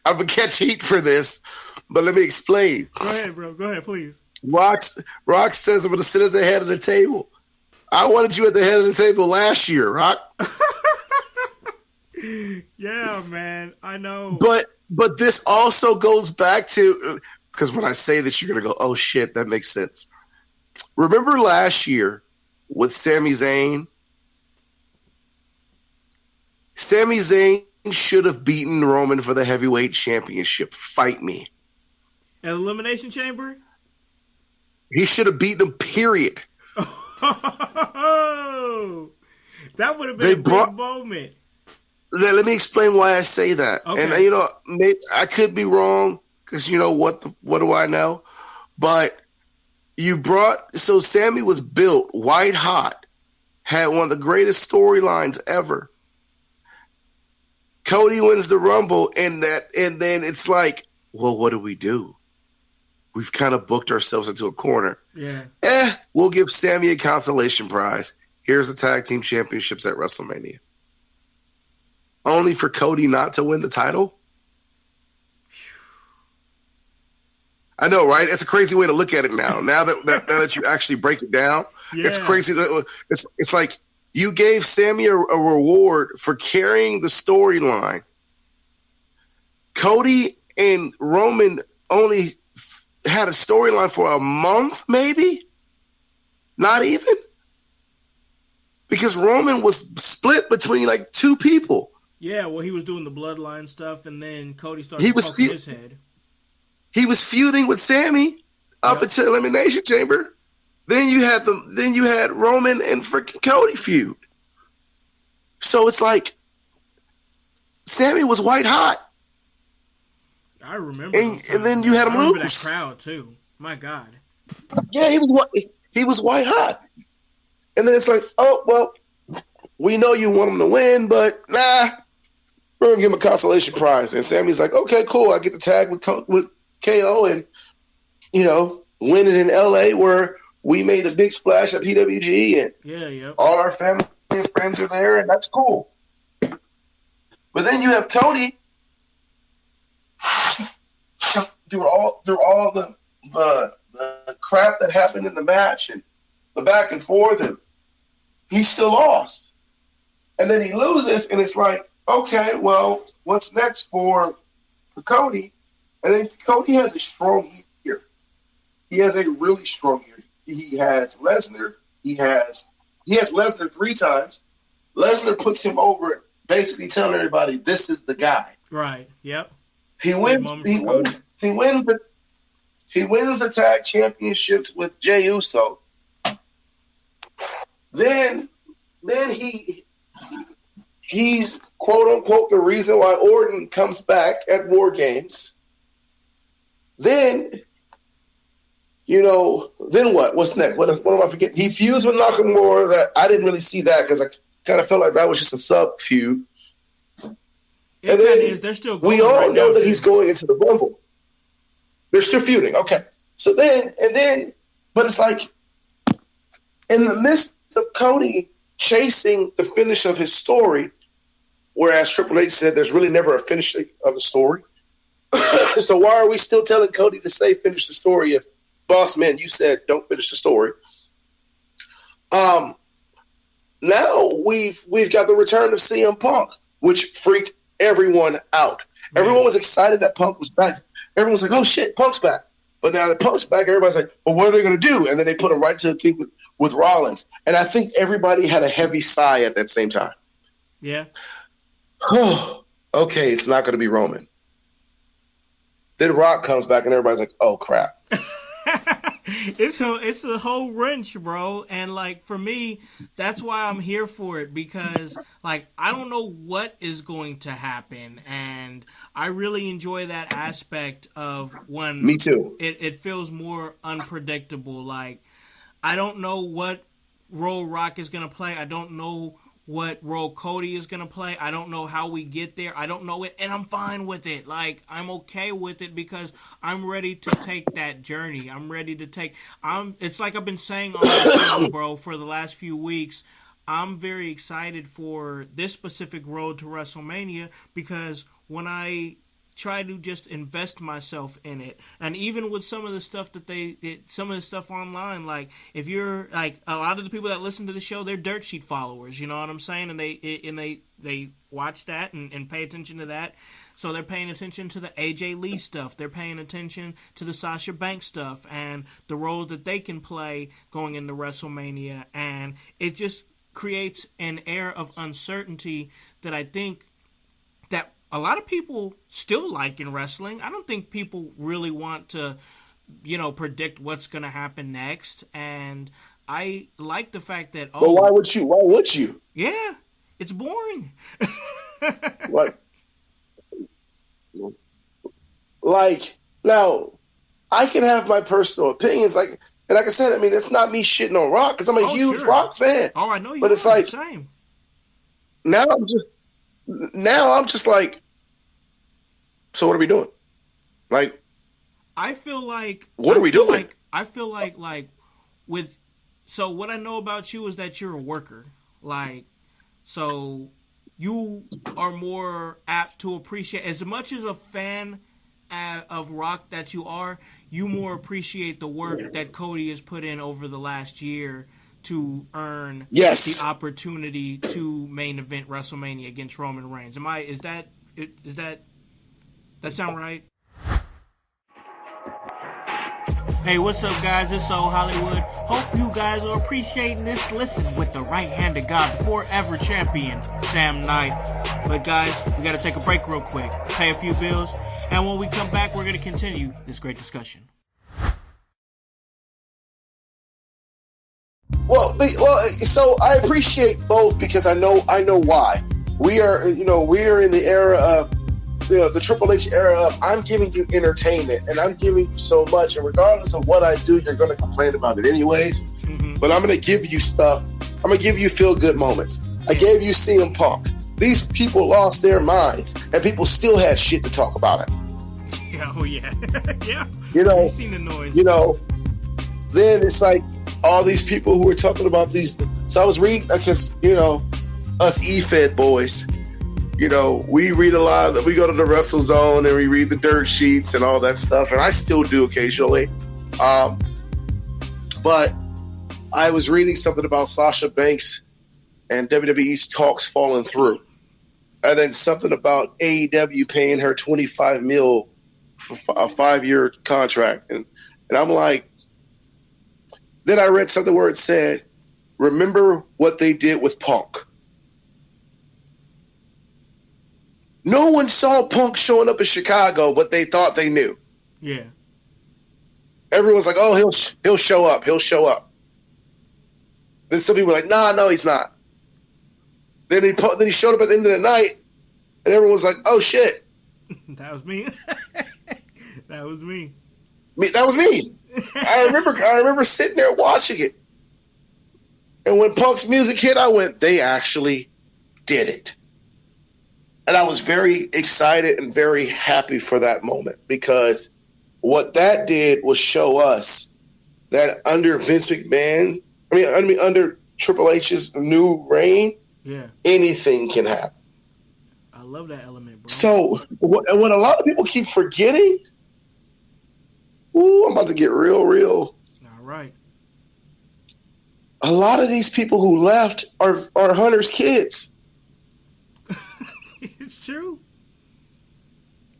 I'm gonna catch heat for this, but let me explain. Go ahead, bro. Go ahead, please. Rock says I'm gonna sit at the head of the table. I wanted you at the head of the table last year, Rock. Yeah, man. I know. But this also goes back to, because when I say this, you're gonna go, oh shit, that makes sense. Remember last year with Sami Zayn? Sami Zayn should have beaten Roman for the heavyweight championship. Fight me. An Elimination Chamber? He should have beaten him, period. Oh, that would have been a big moment. Let me explain why I say that. Okay. And, maybe I could be wrong because, what do I know? But so Sammy was built white hot, had one of the greatest storylines ever. Cody wins the Rumble, and then it's like, well, what do we do? We've kind of booked ourselves into a corner. Yeah. We'll give Sammy a consolation prize. Here's the tag team championships at WrestleMania. Only for Cody not to win the title? I know, right? It's a crazy way to look at it now. Now that you actually break it down, It's crazy. It's like you gave Sammy a reward for carrying the storyline. Cody and Roman only had a storyline for a month, maybe? Not even? Because Roman was split between like two people. Yeah, well, he was doing the bloodline stuff, and then Cody started poking his head. He was feuding with Sammy up until Elimination Chamber. Then you had Roman and freaking Cody feud. So it's like Sammy was white hot. I remember. And then you had him lose. That crowd too. My God. Yeah, he was white hot. And then it's like, oh well, we know you want him to win, but nah, we're gonna give him a consolation prize. And Sammy's like, okay, cool. I get to tag with KO and win it in LA where we made a big splash at PWG and all our family and friends are there, and that's cool. But then you have Cody through all the crap that happened in the match and the back and forth, and he still lost. And then he loses, and it's like, okay, well, what's next for Cody? And then Cody has a strong year. He has a really strong year. He has Lesnar. He has Lesnar 3 times. Lesnar puts him over, basically telling everybody, this is the guy. Right. Yep. He wins the tag championships with Jey Uso. Then he's quote unquote the reason why Orton comes back at War Games. Then what? What's next? What am I forgetting? He feuds with Nakamura. That I didn't really see that because I kind of felt like that was just a sub feud. It kind of is. They're still going. We all right know now, that too. he's going into the Rumble. They're still feuding. Okay. So but it's like in the midst of Cody chasing the finish of his story, whereas Triple H said there's really never a finish of the story. So why are we still telling Cody to say finish the story if, boss man, you said don't finish the story? Now we've got the return of CM Punk, which freaked everyone out. Mm-hmm. Everyone was excited that Punk was back. Everyone's like, oh shit, Punk's back. But now that Punk's back, everybody's like, well, what are they going to do? And then they put him right to the thing with Rollins. And I think everybody had a heavy sigh at that same time. Yeah. Okay, it's not going to be Roman. Then Rock comes back and everybody's like, oh crap. It's a whole wrench, bro. And like for me, that's why I'm here for it, because like I don't know what is going to happen, and I really enjoy that aspect of when Me too. It feels more unpredictable. Like I don't know what role Rock is gonna play. I don't know what role Cody is going to play. I don't know how we get there. I don't know it, and I'm fine with it. Like, I'm okay with it because I'm ready to take that journey. I'm ready to take... It's like I've been saying on the show, bro, for the last few weeks. I'm very excited for this specific road to WrestleMania because when I try to just invest myself in it. And even with some of the stuff some of the stuff online, like if you're like a lot of the people that listen to the show, they're Dirt Sheet followers, you know what I'm saying? And they watch that and pay attention to that. So they're paying attention to the AJ Lee stuff. They're paying attention to the Sasha Banks stuff and the role that they can play going into WrestleMania. And it just creates an air of uncertainty that I think that a lot of people still like in wrestling. I don't think people really want to, predict what's going to happen next. And I like the fact that, But why would you? Why would you? Yeah, it's boring. What? Like, now, I can have my personal opinions. And like I said, I mean, it's not me shitting on Rock because I'm a huge Rock fan. Oh, I know you. But it's like, same. Now I'm just like, so what are we doing? Like, I feel like what are we doing? I feel like so what I know about you is that you're a worker. Like, so you are more apt to appreciate, as much as a fan of Rock that you are, you more appreciate the work that Cody has put in over the last year to earn the opportunity to main event WrestleMania against Roman Reigns. Is that sound right? Hey, what's up, guys? It's So Hollywood. Hope you guys are appreciating this listen with the right-handed God, forever champion, Sam Knight. But guys, we got to take a break real quick, pay a few bills, and when we come back, we're going to continue this great discussion. Well, so I appreciate both because I know why. We are in the era of the Triple H era of I'm giving you entertainment and I'm giving you so much, and regardless of what I do, you're going to complain about it anyways. Mm-hmm. But I'm going to give you stuff. I'm going to give you feel good moments. I gave you CM Punk. These people lost their minds, and people still had shit to talk about it. Oh yeah, yeah. I've seen the noise. Then it's like all these people who were talking about these. So I was reading because us E-Fed boys. We read a lot. We go to the Wrestle Zone and we read the dirt sheets and all that stuff, and I still do occasionally. But I was reading something about Sasha Banks and WWE's talks falling through, and then something about AEW paying her $25 million for a 5-year contract, and I'm like. Then I read something where it said, "Remember what they did with Punk." No one saw Punk showing up in Chicago, but they thought they knew. Yeah. Everyone's like, "Oh, he'll show up. He'll show up." Then some people were like, "Nah, no, he's not." Then he showed up at the end of the night, and everyone was like, "Oh shit." That was me. That was me. That was me. I remember sitting there watching it, and when Punk's music hit, I went, "They actually did it." And I was very excited and very happy for that moment, because what that did was show us that under Vince McMahon, under Triple H's new reign, anything can happen. I love that element, bro. So what a lot of people keep forgetting, I'm about to get real. All right. A lot of these people who left are Hunter's kids. It's true.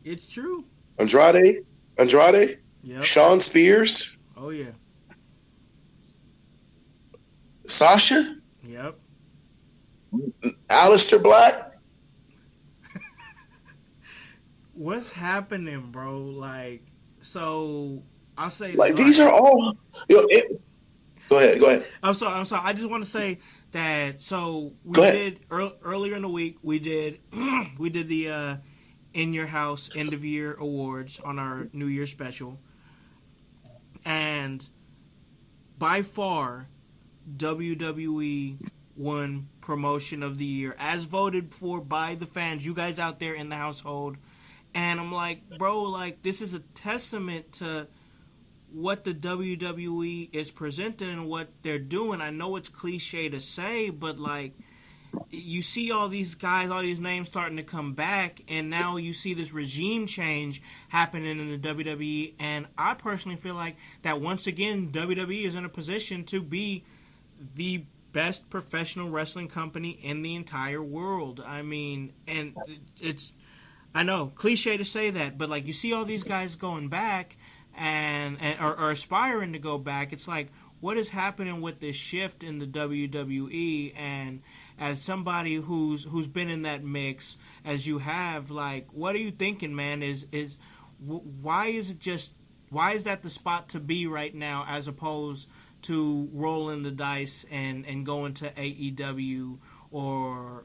It's true. Andrade. Yep. Shawn Spears. Oh yeah. Sasha. Yep. Aleister Black. What's happening, bro? Like, so I'll say these are all. Go ahead. I'm sorry. I just want to say that. So we did earlier in the week. We did the In Your Howse end of year awards on our New Year special, and by far, WWE won Promotion of the Year as voted for by the fans. You guys out there in the household, and I'm like, bro, like this is a testament to what the WWE is presenting and what they're doing. I know it's cliche to say, but like you see all these guys, all these names starting to come back, and now you see this regime change happening in the WWE. And I personally feel like that once again, WWE is in a position to be the best professional wrestling company in the entire world. I mean, and it's, I know, cliche to say that, but like you see all these guys going back and are aspiring to go back. It's like, what is happening with this shift in the WWE? And as somebody who's been in that mix, as you have, like, what are you thinking, man? Why is that the spot to be right now, as opposed to rolling the dice and going to AEW or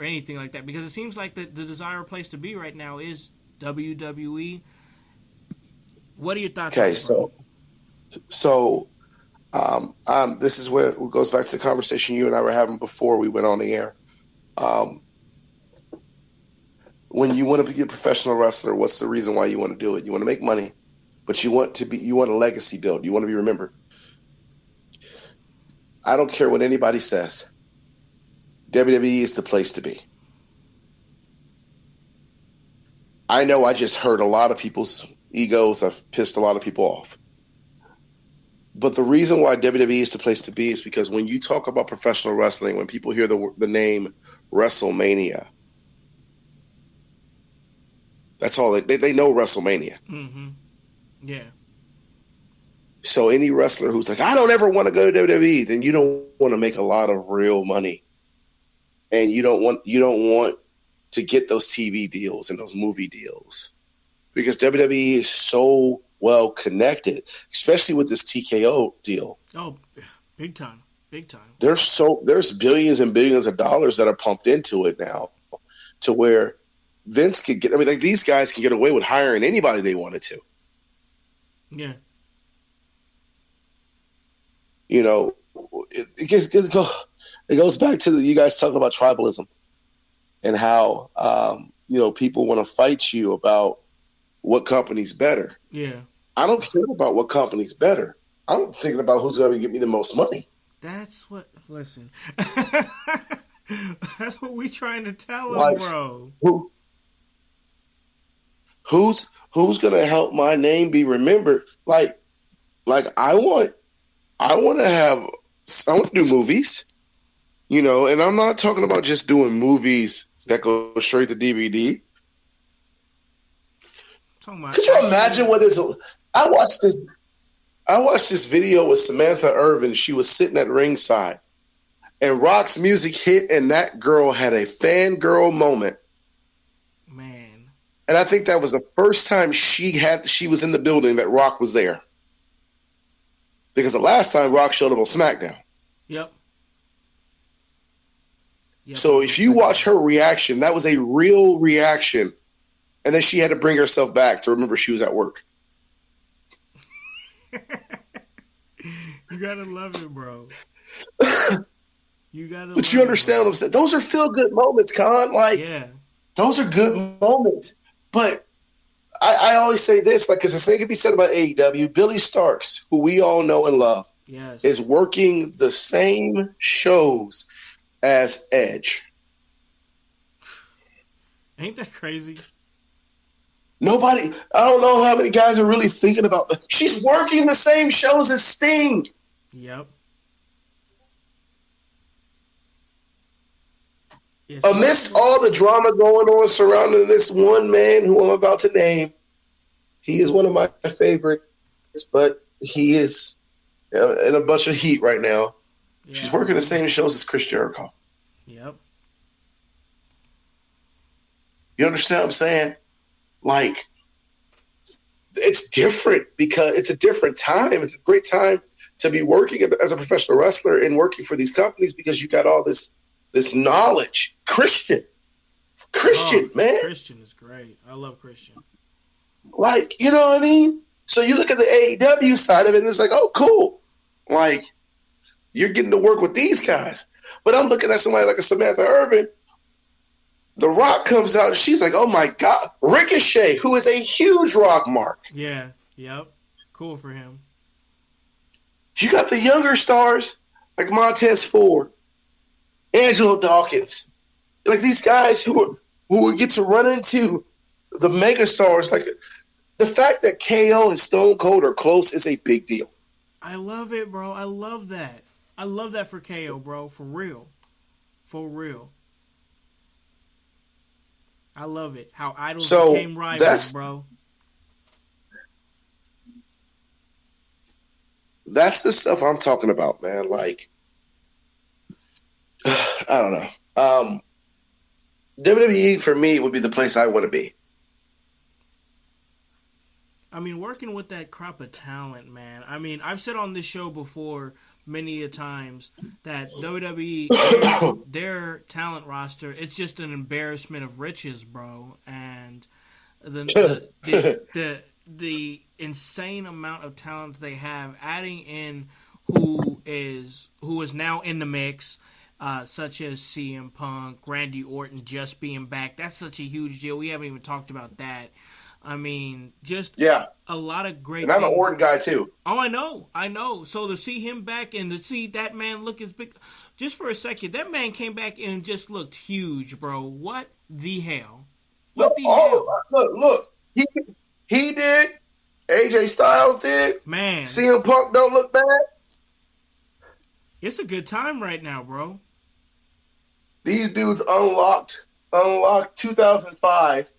anything like that? Because it seems like the desired place to be right now is WWE. What are your thoughts? Okay, on that, so this is where it goes back to the conversation you and I were having before we went on the air. When you want to be a professional wrestler, what's the reason why you want to do it? You want to make money, but you want a legacy build. You want to be remembered. I don't care what anybody says. WWE is the place to be. I know I just hurt a lot of people's egos. I've pissed a lot of people off. But the reason why WWE is the place to be is because when you talk about professional wrestling, when people hear the name WrestleMania, that's all they know. WrestleMania. Mm-hmm. Yeah. So any wrestler who's like, I don't ever want to go to WWE, then you don't want to make a lot of real money, and you don't want to get those TV deals and those movie deals, because WWE is so well connected, especially with this TKO deal. Oh, big time. There's billions and billions of dollars that are pumped into it now, to where Vince could get. I mean, like, these guys can get away with hiring anybody they wanted to. Yeah. You know, it goes back to you guys talking about tribalism and how people want to fight you about what company's better. Yeah. I don't care about what company's better. I'm thinking about who's going to give me the most money. That's what. Listen. That's what we trying to tell them, bro. Who's going to help my name be remembered? Like I want to do movies, and I'm not talking about just doing movies that go straight to DVD. Could you imagine what is? I watched this video with Samantha Irvin. She was sitting at ringside, and Rock's music hit, and that girl had a fangirl moment. Man. And I think that was the first time she was in the building that Rock was there. Because the last time Rock showed up on SmackDown. Yep. So if you watch her reaction, that was a real reaction. And then she had to bring herself back to remember she was at work. You gotta love it, bro. But you understand what I'm saying? Those are feel-good moments, Con. Those are good moments. But I always say this, because the same can be said about AEW. Billy Starks, who we all know and love, is working the same shows as Edge. Ain't that crazy? I don't know how many guys are really thinking about that. She's working the same shows as Sting. Yep. Amidst all the drama going on surrounding this one man who I'm about to name, he is one of my favorites, but he is in a bunch of heat right now. Yeah. She's working the same shows as Chris Jericho. Yep. You understand what I'm saying? Like, it's different because it's a different time. It's a great time to be working as a professional wrestler and working for these companies, because you got all this knowledge. Christian, man. Christian is great. I love Christian. Like, you know what I mean? So you look at the AEW side of it, and it's like, oh, cool. Like, you're getting to work with these guys. But I'm looking at somebody like a Samantha Irvin. The Rock comes out, and she's like, oh, my God. Ricochet, who is a huge Rock mark. Yeah, yep. Cool for him. You got the younger stars like Montez Ford. Angelo Dawkins, like these guys who get to run into the megastars. Like the fact that KO and Stone Cold are close is a big deal. I love it, bro. I love that. I love that for KO, bro. For real. For real. I love it. How idols became rivals, bro. That's the stuff I'm talking about, man. Like, I don't know. WWE for me would be the place I want to be. I mean, working with that crop of talent, man. I mean, I've said on this show before many a times that WWE, their talent roster, it's just an embarrassment of riches, bro. And the insane amount of talent they have, adding in who is now in the mix, such as CM Punk, Randy Orton just being back. That's such a huge deal. We haven't even talked about that. I mean, just a lot of great And I'm things. an Orton guy, too. Oh, I know. So to see him back and to see that man look as big, just for a second, that man came back and just looked huge, bro. What the hell? What the hell? Look. He did. AJ Styles did. Man. CM Punk don't look bad. It's a good time right now, bro. These dudes unlocked 2005.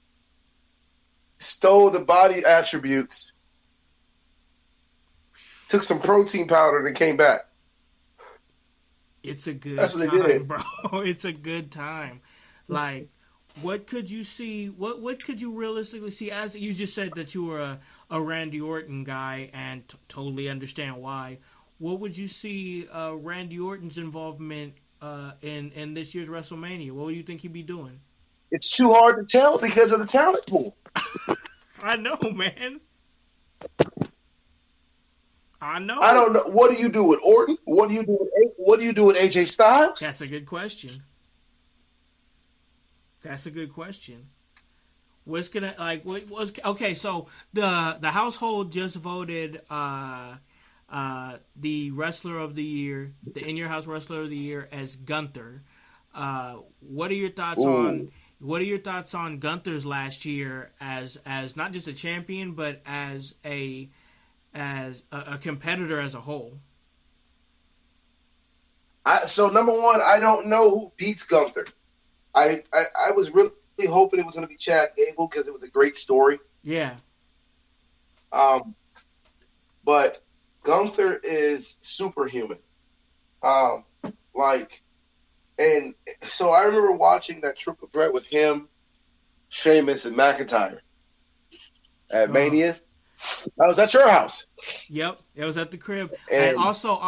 Stole the body attributes, took some protein powder, and came back. It's a good That's what time, they did. bro. It's a good time. Like, what could you see? What could you realistically see? As you just said that you were a Randy Orton guy, and totally understand why. What would you see Randy Orton's involvement in this year's WrestleMania? What would you think he'd be doing? It's too hard to tell because of the talent pool. I know, man. I know. I don't know. What do you do with Orton? What do you do with AJ Styles? That's a good question. What's gonna okay? So the household just voted the wrestler of the year, the In Your House wrestler of the year, as Gunther. What are your thoughts on? What are your thoughts on Gunther's last year as not just a champion, but as a competitor as a whole? So number one, I don't know who beats Gunther. I was really hoping it was going to be Chad Gable because it was a great story. Yeah. But Gunther is superhuman. And so I remember watching that triple threat with him, Sheamus, and McIntyre at Mania. I was at your house. Yep, it was at the crib. And also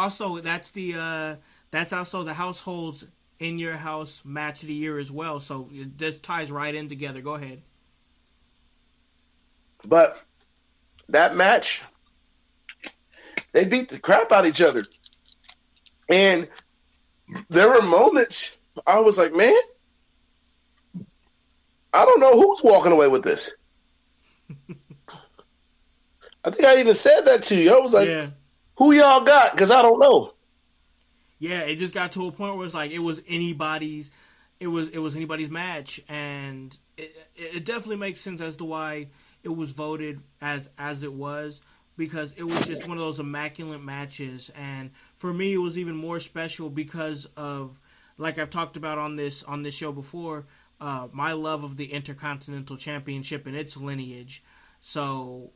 that's also the household's In Your House match of the year as well. So it just ties right in together. Go ahead. But that match, they beat the crap out of each other. And there were moments I was like, man, I don't know who's walking away with this. I think I even said that to you. I was like, who y'all got? Because I don't know. Yeah, it just got to a point where it's like it was anybody's match, and it definitely makes sense as to why it was voted as it was, because it was just one of those immaculate matches. And for me, it was even more special because of, like I've talked about on this show before, my love of the Intercontinental Championship and its lineage. So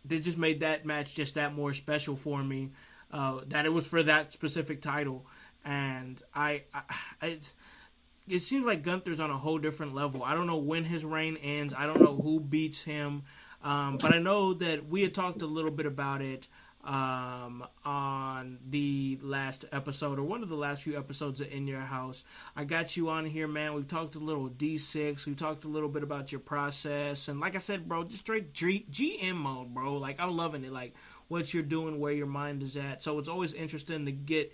they just made that match just that more special for me, that it was for that specific title. And it seems like Gunther's on a whole different level. I don't know when his reign ends. I don't know who beats him. But I know that we had talked a little bit about it on the last episode, or one of the last few episodes of In Your House. I got you on here, man. We talked a little D6. We talked a little bit about your process. And like I said, bro, just straight GM mode, bro. Like, I'm loving it. Like, what you're doing, where your mind is at. So it's always interesting to get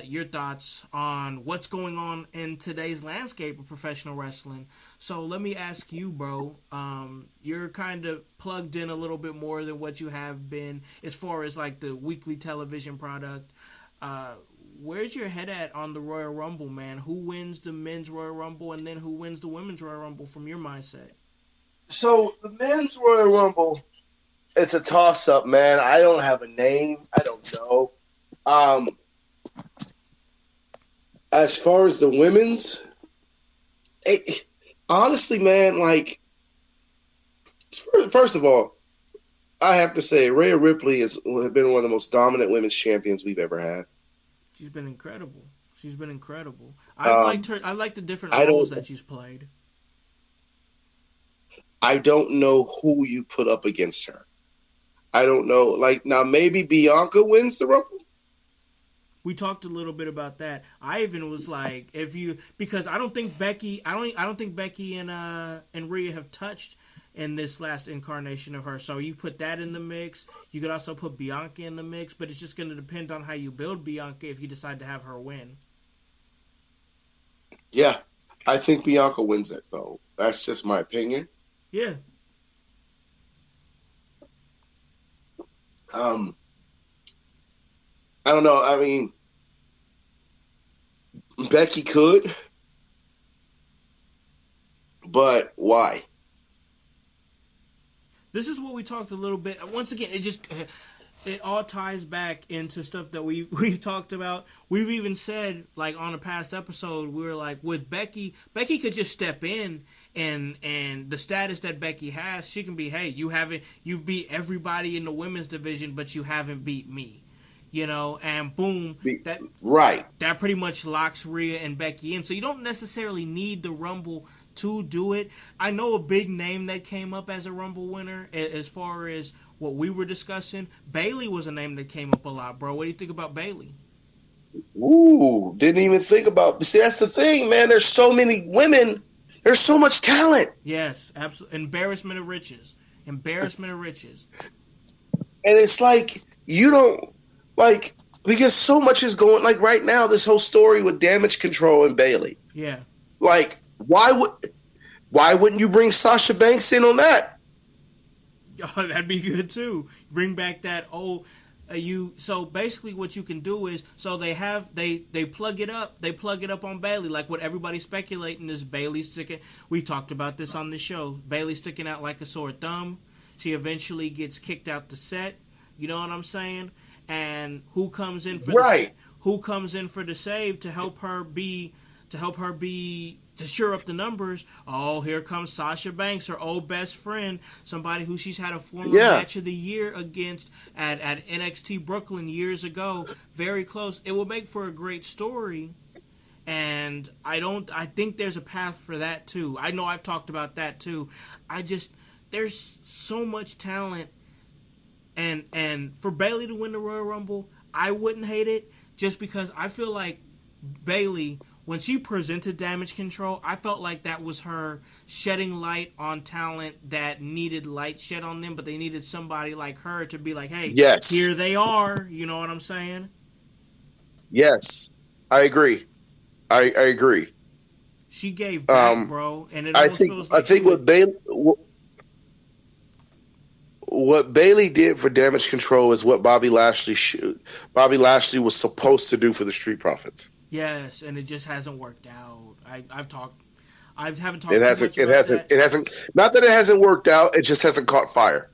your thoughts on what's going on in today's landscape of professional wrestling. So let me ask you, bro, you're kind of plugged in a little bit more than what you have been as far as like the weekly television product. where's your head at on the Royal Rumble, man? Who wins the men's Royal Rumble, and then who wins the women's Royal Rumble from your mindset? So the men's Royal Rumble, it's a toss-up, man. I don't have a name. I don't know. As far as the women's, honestly, man, like, first of all, I have to say Rhea Ripley has been one of the most dominant women's champions we've ever had. She's been incredible. I liked her. I like the different roles that she's played. I don't know who you put up against her. I don't know. Like, now maybe Bianca wins the Rumble. We talked a little bit about that. I even was like, because I don't think Becky and Rhea have touched in this last incarnation of her. So you put that in the mix. You could also put Bianca in the mix, but it's just going to depend on how you build Bianca if you decide to have her win. Yeah, I think Bianca wins it, though. That's just my opinion. Yeah. I don't know. I mean, Becky could, but why? This is what we talked a little bit. Once again, it all ties back into stuff that we've talked about. We've even said, like, on a past episode, we were like, with Becky could just step in and the status that Becky has, she can be, hey, you've beat everybody in the women's division, but you haven't beat me. You know, and boom, that pretty much locks Rhea and Becky in. So you don't necessarily need the Rumble to do it. I know a big name that came up as a Rumble winner as far as what we were discussing. Bayley was a name that came up a lot, bro. What do you think about Bayley? Ooh, didn't even think about. See, that's the thing, man. There's so many women. There's so much talent. Yes, absolutely. Embarrassment of riches. And it's like, you don't. Like, because so much is going, like, right now, this whole story with Damage Control and Bayley. Yeah. Like, why wouldn't you bring Sasha Banks in on that? Oh, that'd be good too. Bring back that old so basically what you can do is, so they plug it up on Bayley, like what everybody's speculating is Bayley sticking. We talked about this on the show. Bayley sticking out like a sore thumb. She eventually gets kicked out the set. You know what I'm saying? And who comes in for the save to help her shore up the numbers? Oh, here comes Sasha Banks, her old best friend, somebody who she's had a former match of the year against at NXT Brooklyn years ago. Very close. It will make for a great story. And I think there's a path for that too. I know I've talked about that too. There's so much talent. And for Bayley to win the Royal Rumble, I wouldn't hate it, just because I feel like Bayley, when she presented Damage Control, I felt like that was her shedding light on talent that needed light shed on them, but they needed somebody like her to be like, hey, here they are. You know what I'm saying? Yes, I agree. I agree. She gave back, bro, and it almost feels like what Bayley did for Damage Control is what Bobby Lashley was supposed to do for the Street Profits. Yes, and it just hasn't worked out. I haven't talked. It hasn't. Not that it hasn't worked out. It just hasn't caught fire.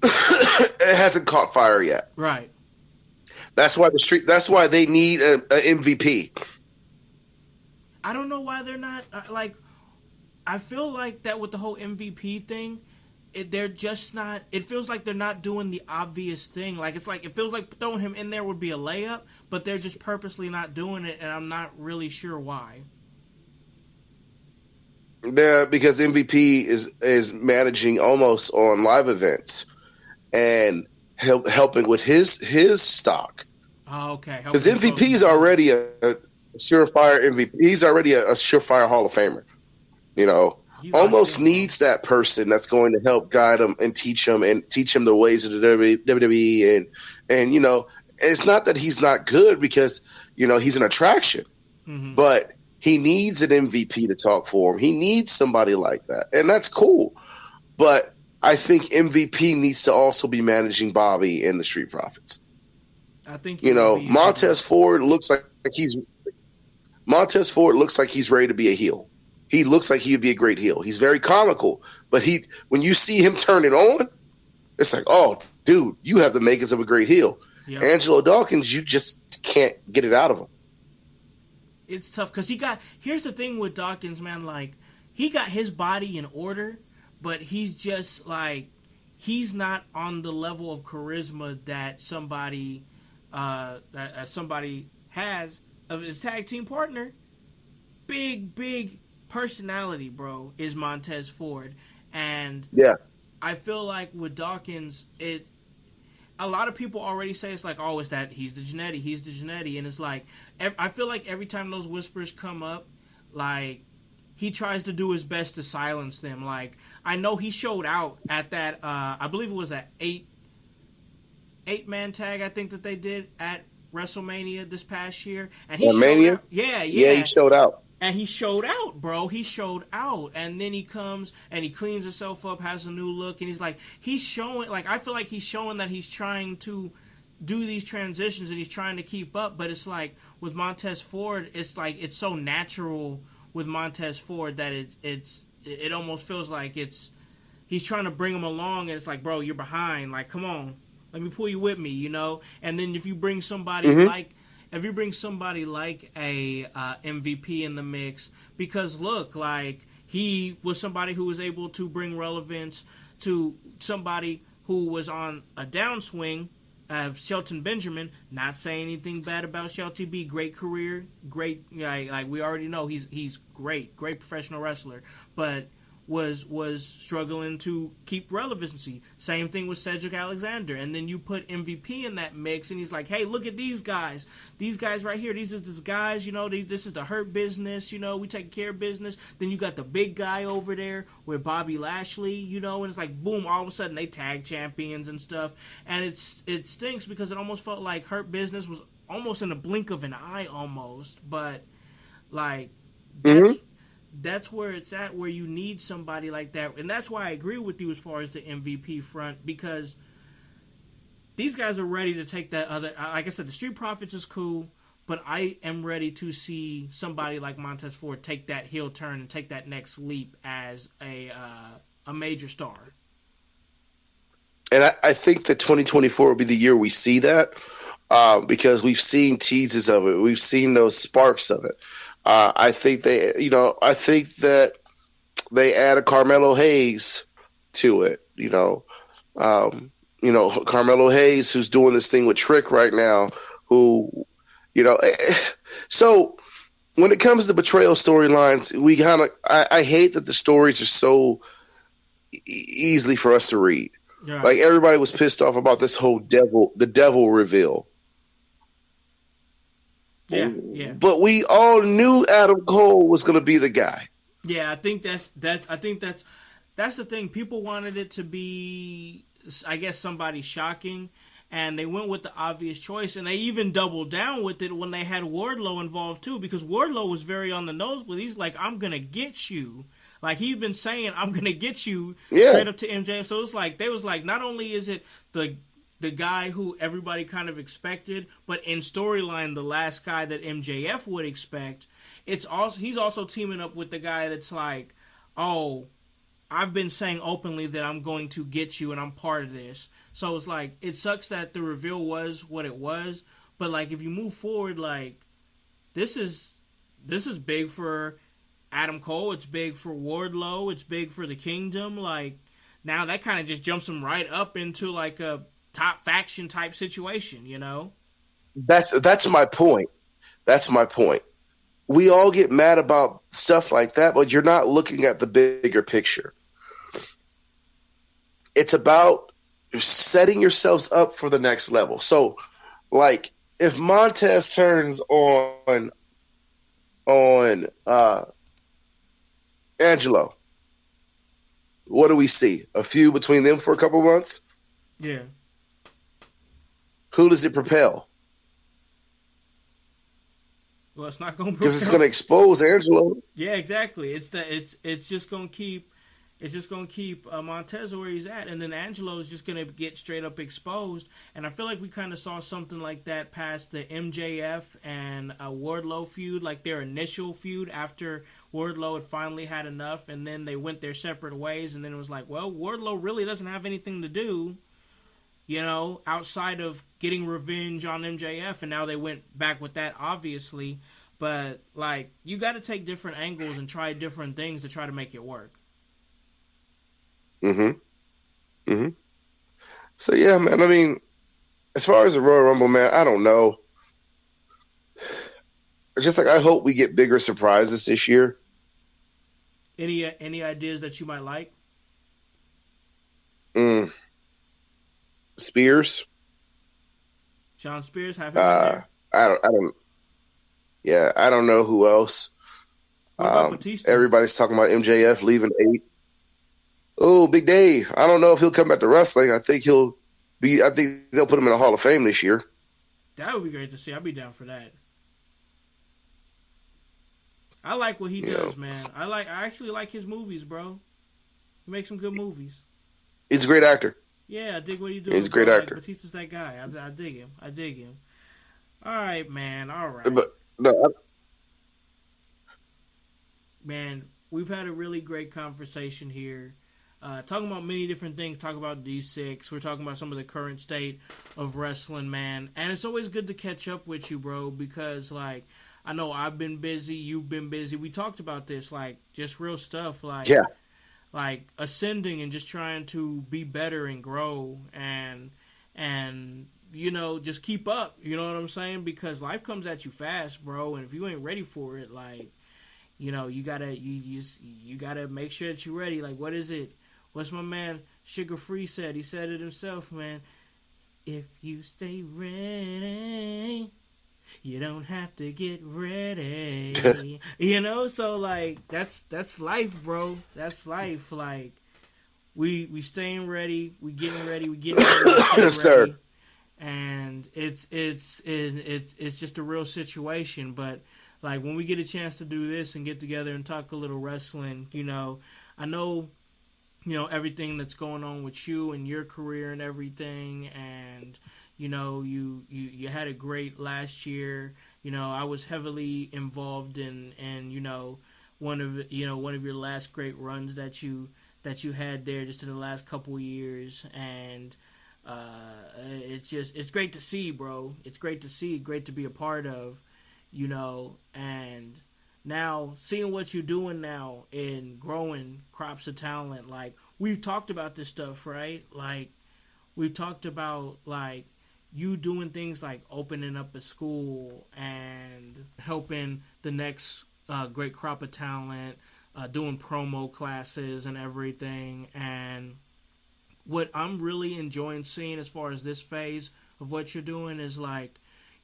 It hasn't caught fire yet. Right. That's why they need an MVP. I don't know why they're not like. I feel like that with the whole MVP thing. They're just not. It feels like they're not doing the obvious thing. Like it feels like throwing him in there would be a layup, but they're just purposely not doing it, and I'm not really sure why. Yeah, because MVP is managing almost on live events and helping with his stock. Oh, okay. Because MVP is already a surefire MVP. He's already a surefire Hall of Famer. You know. Almost needs that person that's going to help guide him and teach him the ways of the WWE. And you know, it's not that he's not good, because, you know, he's an attraction, but he needs an MVP to talk for him. He needs somebody like that. And that's cool. But I think MVP needs to also be managing Bobby and the Street Profits. I think he You will know, be a big Montez Ford looks like he's ready to be a heel. He looks like he'd be a great heel. He's very comical, but when you see him turn it on, it's like, oh, dude, you have the makings of a great heel. Yep. Angelo Dawkins, you just can't get it out of him. It's tough because here's the thing with Dawkins, man, like, he got his body in order, but he's just like, he's not on the level of charisma that somebody has of his tag team partner. Big personality, bro, is Montez Ford. And Yeah. I feel like with Dawkins, a lot of people already say it's like, oh, it's that he's the Jannetty, and it's like, I feel like every time those whispers come up, like, he tries to do his best to silence them. Like, I know he showed out at that, I believe it was an eight-man tag, I think, that they did at WrestleMania this past year, and he showed out. Yeah, he showed out. And he showed out, bro. He showed out. And then he comes and he cleans himself up, has a new look, and he's like, he's showing, like, I feel like he's showing that he's trying to do these transitions and he's trying to keep up. But it's like, with Montez Ford, it's like, it's so natural with Montez Ford that it almost feels like he's trying to bring him along, and it's like, bro, you're behind. Like, come on, let me pull you with me, you know? And then if you bring somebody like a MVP in the mix, because look, like, he was somebody who was able to bring relevance to somebody who was on a downswing of Shelton Benjamin. Not saying anything bad about Shelty B. Great career, great, like we already know he's great professional wrestler, but was struggling to keep relevancy. Same thing with Cedric Alexander. And then you put MVP in that mix, and he's like, hey, look at these guys right here. These guys, you know, this is the Hurt Business, you know, we take care of business. Then you got the big guy over there with Bobby Lashley, you know, and it's like, boom, all of a sudden they tag champions and stuff. And it stinks because it almost felt like Hurt Business was almost in the blink of an eye almost. But, like, that's where it's at, where you need somebody like that. And that's why I agree with you as far as the MVP front, because these guys are ready to take that other, like I said, the Street Profits is cool, but I am ready to see somebody like Montez Ford take that heel turn and take that next leap as a major star. And I think that 2024 will be the year we see that, because we've seen teases of it. We've seen those sparks of it. I think that they add a Carmelo Hayes to it. Carmelo Hayes, who's doing this thing with Trick right now, who, so when it comes to betrayal storylines, I hate that the stories are so easily for us to read. Yeah. Like, everybody was pissed off about this whole the devil reveal. Yeah. But we all knew Adam Cole was going to be the guy. Yeah, I think that's the thing. People wanted it to be, I guess, somebody shocking, and they went with the obvious choice, and they even doubled down with it when they had Wardlow involved too, because Wardlow was very on the nose, but he's like, I'm going to get you. Like, he'd been saying, I'm going to get you straight up to MJF. So it's like, they was like, not only is it the guy who everybody kind of expected, but in storyline, the last guy that MJF would expect, he's also teaming up with the guy that's like, oh, I've been saying openly that I'm going to get you and I'm part of this. So it's like, it sucks that the reveal was what it was, but like, if you move forward, like, this is big for Adam Cole, it's big for Wardlow, it's big for the Kingdom. Like, now that kind of just jumps him right up into like a top faction type situation, you know? That's my point. That's my point. We all get mad about stuff like that, but you're not looking at the bigger picture. It's about setting yourselves up for the next level. So, like, if Montez turns on Angelo, what do we see? A feud between them for a couple months? Yeah. Who does it propel? Well, it's not going to, because it's going to expose Angelo. Yeah, exactly. It's just going to keep It's just going to keep Montez where he's at, and then Angelo is just going to get straight up exposed. And I feel like we kind of saw something like that past the MJF and Wardlow feud, like their initial feud after Wardlow had finally had enough, and then they went their separate ways, and then it was like, well, Wardlow really doesn't have anything to do, outside of getting revenge on MJF, and now they went back with that, obviously. But, like, you got to take different angles and try different things to try to make it work. So, yeah, man, I mean, as far as the Royal Rumble, man, I don't know. Just like I hope we get bigger surprises this year. Any ideas that you might like? Spears. Sean Spears, have him in there? I don't. Yeah, I don't know who else. What about Batista? Everybody's talking about MJF leaving 8. Oh, Big Dave. I don't know if he'll come back to wrestling. I think they'll put him in the Hall of Fame this year. That would be great to see. I'd be down for that. I like what he does, man. I actually like his movies, bro. He makes some good movies. He's a great actor. Yeah, I dig what he's doing. He's a great actor. Like, Batista's that guy. I dig him. All right, man. All right. But no, man, we've had a really great conversation here. Talking about many different things. Talking about D6. We're talking about some of the current state of wrestling, man. And it's always good to catch up with you, bro, because, like, I know I've been busy. You've been busy. We talked about this, like, just real stuff. Like, yeah. Like, ascending and just trying to be better and grow and just keep up. You know what I'm saying? Because life comes at you fast, bro. And if you ain't ready for it, like, you gotta make sure that you're ready. Like, what is it? What's my man Sugar Free said? He said it himself, man. If you stay ready, you don't have to get ready. So, like, that's life, bro. That's life. Like, we staying ready, we getting ready, Yes, sir. And it's just a real situation. But, like, when we get a chance to do this and get together and talk a little wrestling, I know everything that's going on with you and your career and everything, and you had a great last year. I was heavily involved in one of your last great runs that you had there just in the last couple years, and it's great to see, bro. It's great to see, great to be a part of, and now seeing what you're doing now in growing crops of talent. Like, we've talked about this stuff, right? Like, we've talked about, like, you doing things like opening up a school and helping the next great crop of talent, doing promo classes and everything. And what I'm really enjoying seeing as far as this phase of what you're doing is, like,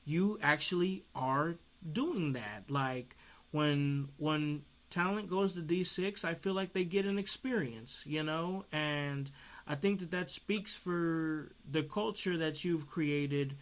you actually are doing that. Like, when talent goes to D6, I feel like they get an experience, and I think that speaks for the culture that you've created,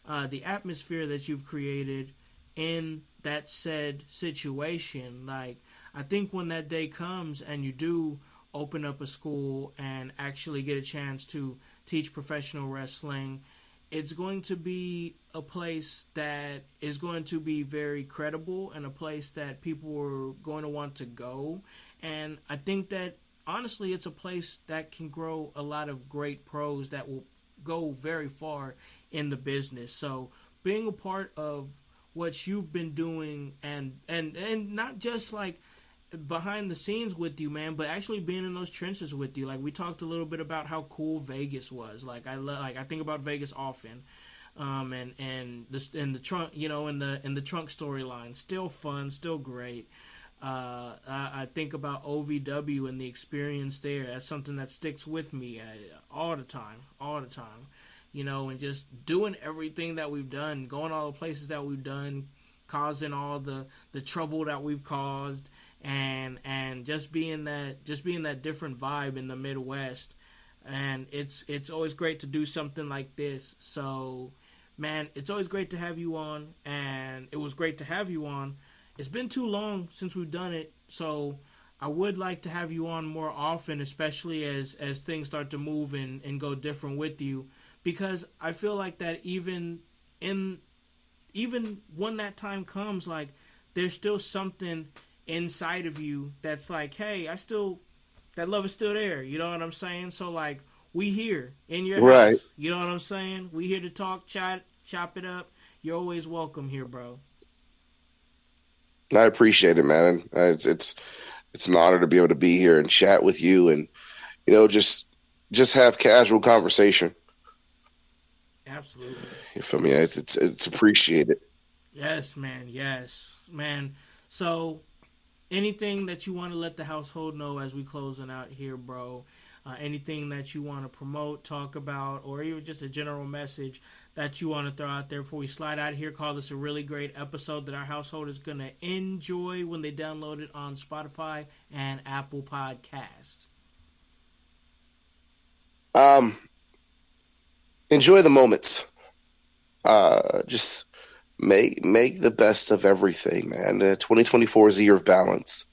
the atmosphere that you've created in that said situation. Like, I think when that day comes and you do open up a school and actually get a chance to teach professional wrestling, it's going to be a place that is going to be very credible and a place that people are going to want to go. And I think that, honestly, it's a place that can grow a lot of great pros that will go very far in the business. So being a part of what you've been doing and not just, like, behind the scenes with you, man, but actually being in those trenches with you. Like, we talked a little bit about how cool Vegas was. Like, I think about Vegas often, and the trunk, in the trunk storyline, still fun, still great. I think about OVW and the experience there. That's something that sticks with me all the time, and just doing everything that we've done, going all the places that we've done, causing all the trouble that we've caused, and just being that different vibe in the Midwest. And it's always great to do something like this. So, man, it's always great to have you on, and it was great to have you on. It's been too long since we've done it, so I would like to have you on more often, especially as things start to move and go different with you, because I feel like that even when that time comes, like there's still something inside of you that's like, hey, that love is still there. You know what I'm saying? So like, we here in your Right. house. You know what I'm saying? We here to talk, chat, chop it up. You're always welcome here, bro. I appreciate it, man. It's an honor to be able to be here and chat with you, and just have casual conversation. Absolutely. You feel me? It's appreciated. Yes, man. Yes, man. So, anything that you want to let the household know as we closing out here, bro? Anything that you want to promote, talk about, or even just a general message that you want to throw out there before we slide out of here? Call this a really great episode that our household is going to enjoy when they download it on Spotify and Apple Podcast. Enjoy the moments. Just make the best of everything, man. 2024 is a year of balance.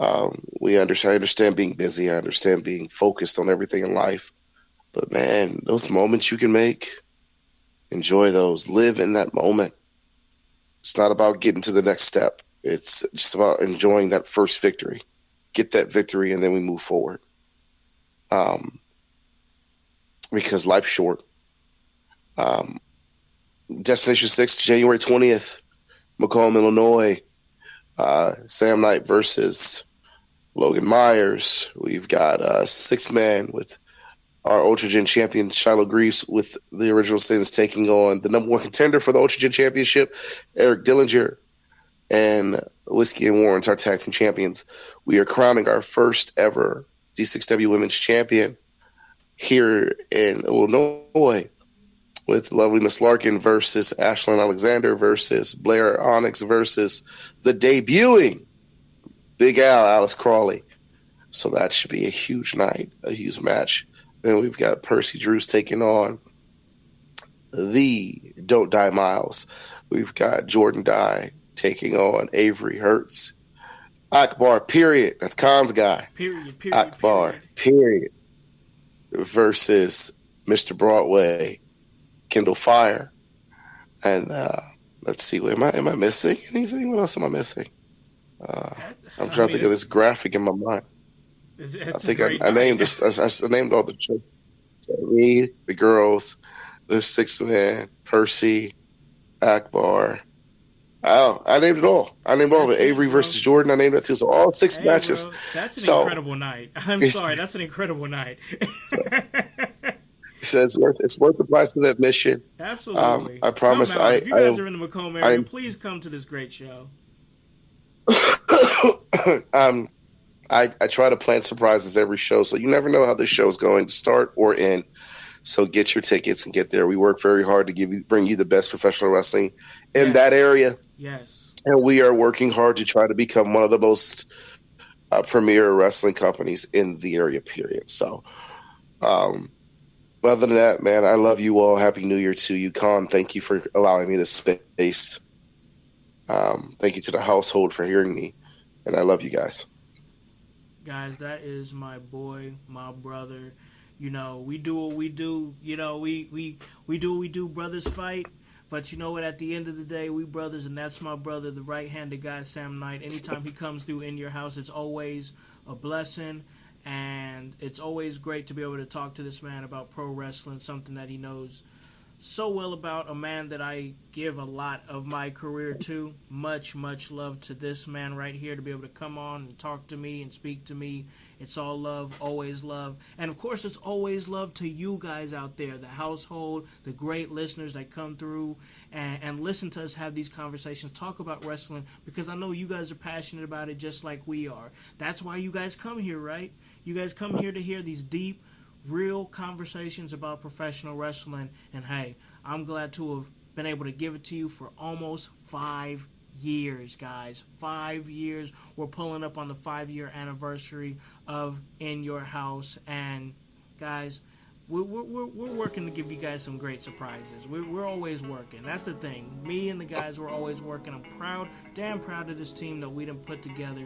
I understand being busy. I understand being focused on everything in life. But man, those moments you can make, enjoy those. Live in that moment. It's not about getting to the next step. It's just about enjoying that first victory. Get that victory, and then we move forward. Because life's short. Destination 6, January 20th, Macomb, Illinois. Sam Knight versus Logan Myers. We've got a 6-man with our Ultragen champion Shiloh Greaves, with the original Sins taking on the number 1 contender for the Ultragen championship, Eric Dillinger, and Whiskey and Warren's our tag team champions. We are crowning our first ever D6W Women's Champion here in Illinois, with lovely Miss Larkin versus Ashlyn Alexander versus Blair Onyx versus the debuting Big Al, Alice Crawley. So that should be a huge night, a huge match. Then we've got Percy Drews taking on the Don't Die Miles. We've got Jordan Dye taking on Avery Hertz. Akbar, period. That's Khan's guy. Period. Akbar, period. Versus Mr. Broadway, Kindle Fire. And let's see, am I missing anything? What else am I missing? I'm trying to think of this graphic in my mind. I think I named I named all the children. So me, the girls, the 6-man, Percy, Akbar. Oh, I named it all. I named all of it. Avery versus Jordan. I named that too. So all 6 matches. Bro, that's an incredible night. I'm sorry, that's an incredible night. So it's worth the price of admission. Absolutely. I promise. If you guys are in the Macomb area, please come to this great show. I try to plan surprises every show, so you never know how this show is going to start or end. So get your tickets and get there. We work very hard to bring you the best professional wrestling in that area. Yes. And we are working hard to try to become one of the most premier wrestling companies in the area, period. So, other than that, man, I love you all. Happy New Year to you. Khan, thank you for allowing me this space. Thank you to the household for hearing me. And I love you guys. Guys, that is my boy, my brother. You know, we do what we do. You know, we do what we do. Brothers fight. But you know what? At the end of the day, we brothers, and that's my brother, the right-handed guy, Sam Knight. Anytime he comes through In Your Howse, it's always a blessing. And it's always great to be able to talk to this man about pro wrestling, something that he knows so well about, a man that I give a lot of my career to. Much, much love to this man right here to be able to come on and talk to me and speak to me. It's all love, always love. And of course, it's always love to you guys out there, the household, the great listeners that come through and listen to us have these conversations, talk about wrestling, because I know you guys are passionate about it just like we are. That's why you guys come here, right? You guys come here to hear these deep, real conversations about professional wrestling. And hey, I'm glad to have been able to give it to you for almost 5 years, guys. 5 years. We're pulling up on the 5-year anniversary of In Your Howse. And guys, we're working to give you guys some great surprises. We're always working. That's the thing. Me and the guys, we're always working. I'm damn proud of this team that we done put together.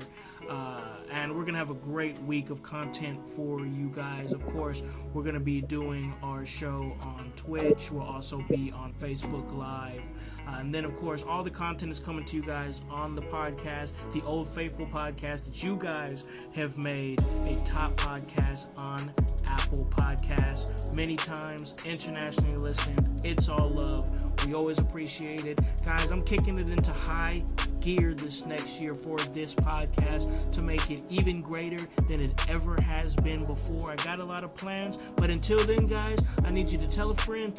And we're going to have a great week of content for you guys. Of course, we're going to be doing our show on Twitch. We'll also be on Facebook Live. And then, of course, all the content is coming to you guys on the podcast, the Old Faithful podcast that you guys have made a top podcast on Apple Podcasts. Many times, internationally listened. It's all love. We always appreciate it. Guys, I'm kicking it into high gear this next year for this podcast to make it even greater than it ever has been before. I got a lot of plans, but until then, guys, I need you to tell a friend,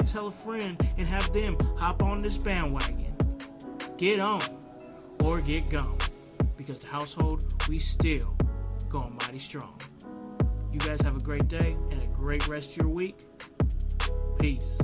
and have them hop on this bandwagon. Get on or get gone, because the household, we still going mighty strong. You guys have a great day and a great rest of your week. Peace.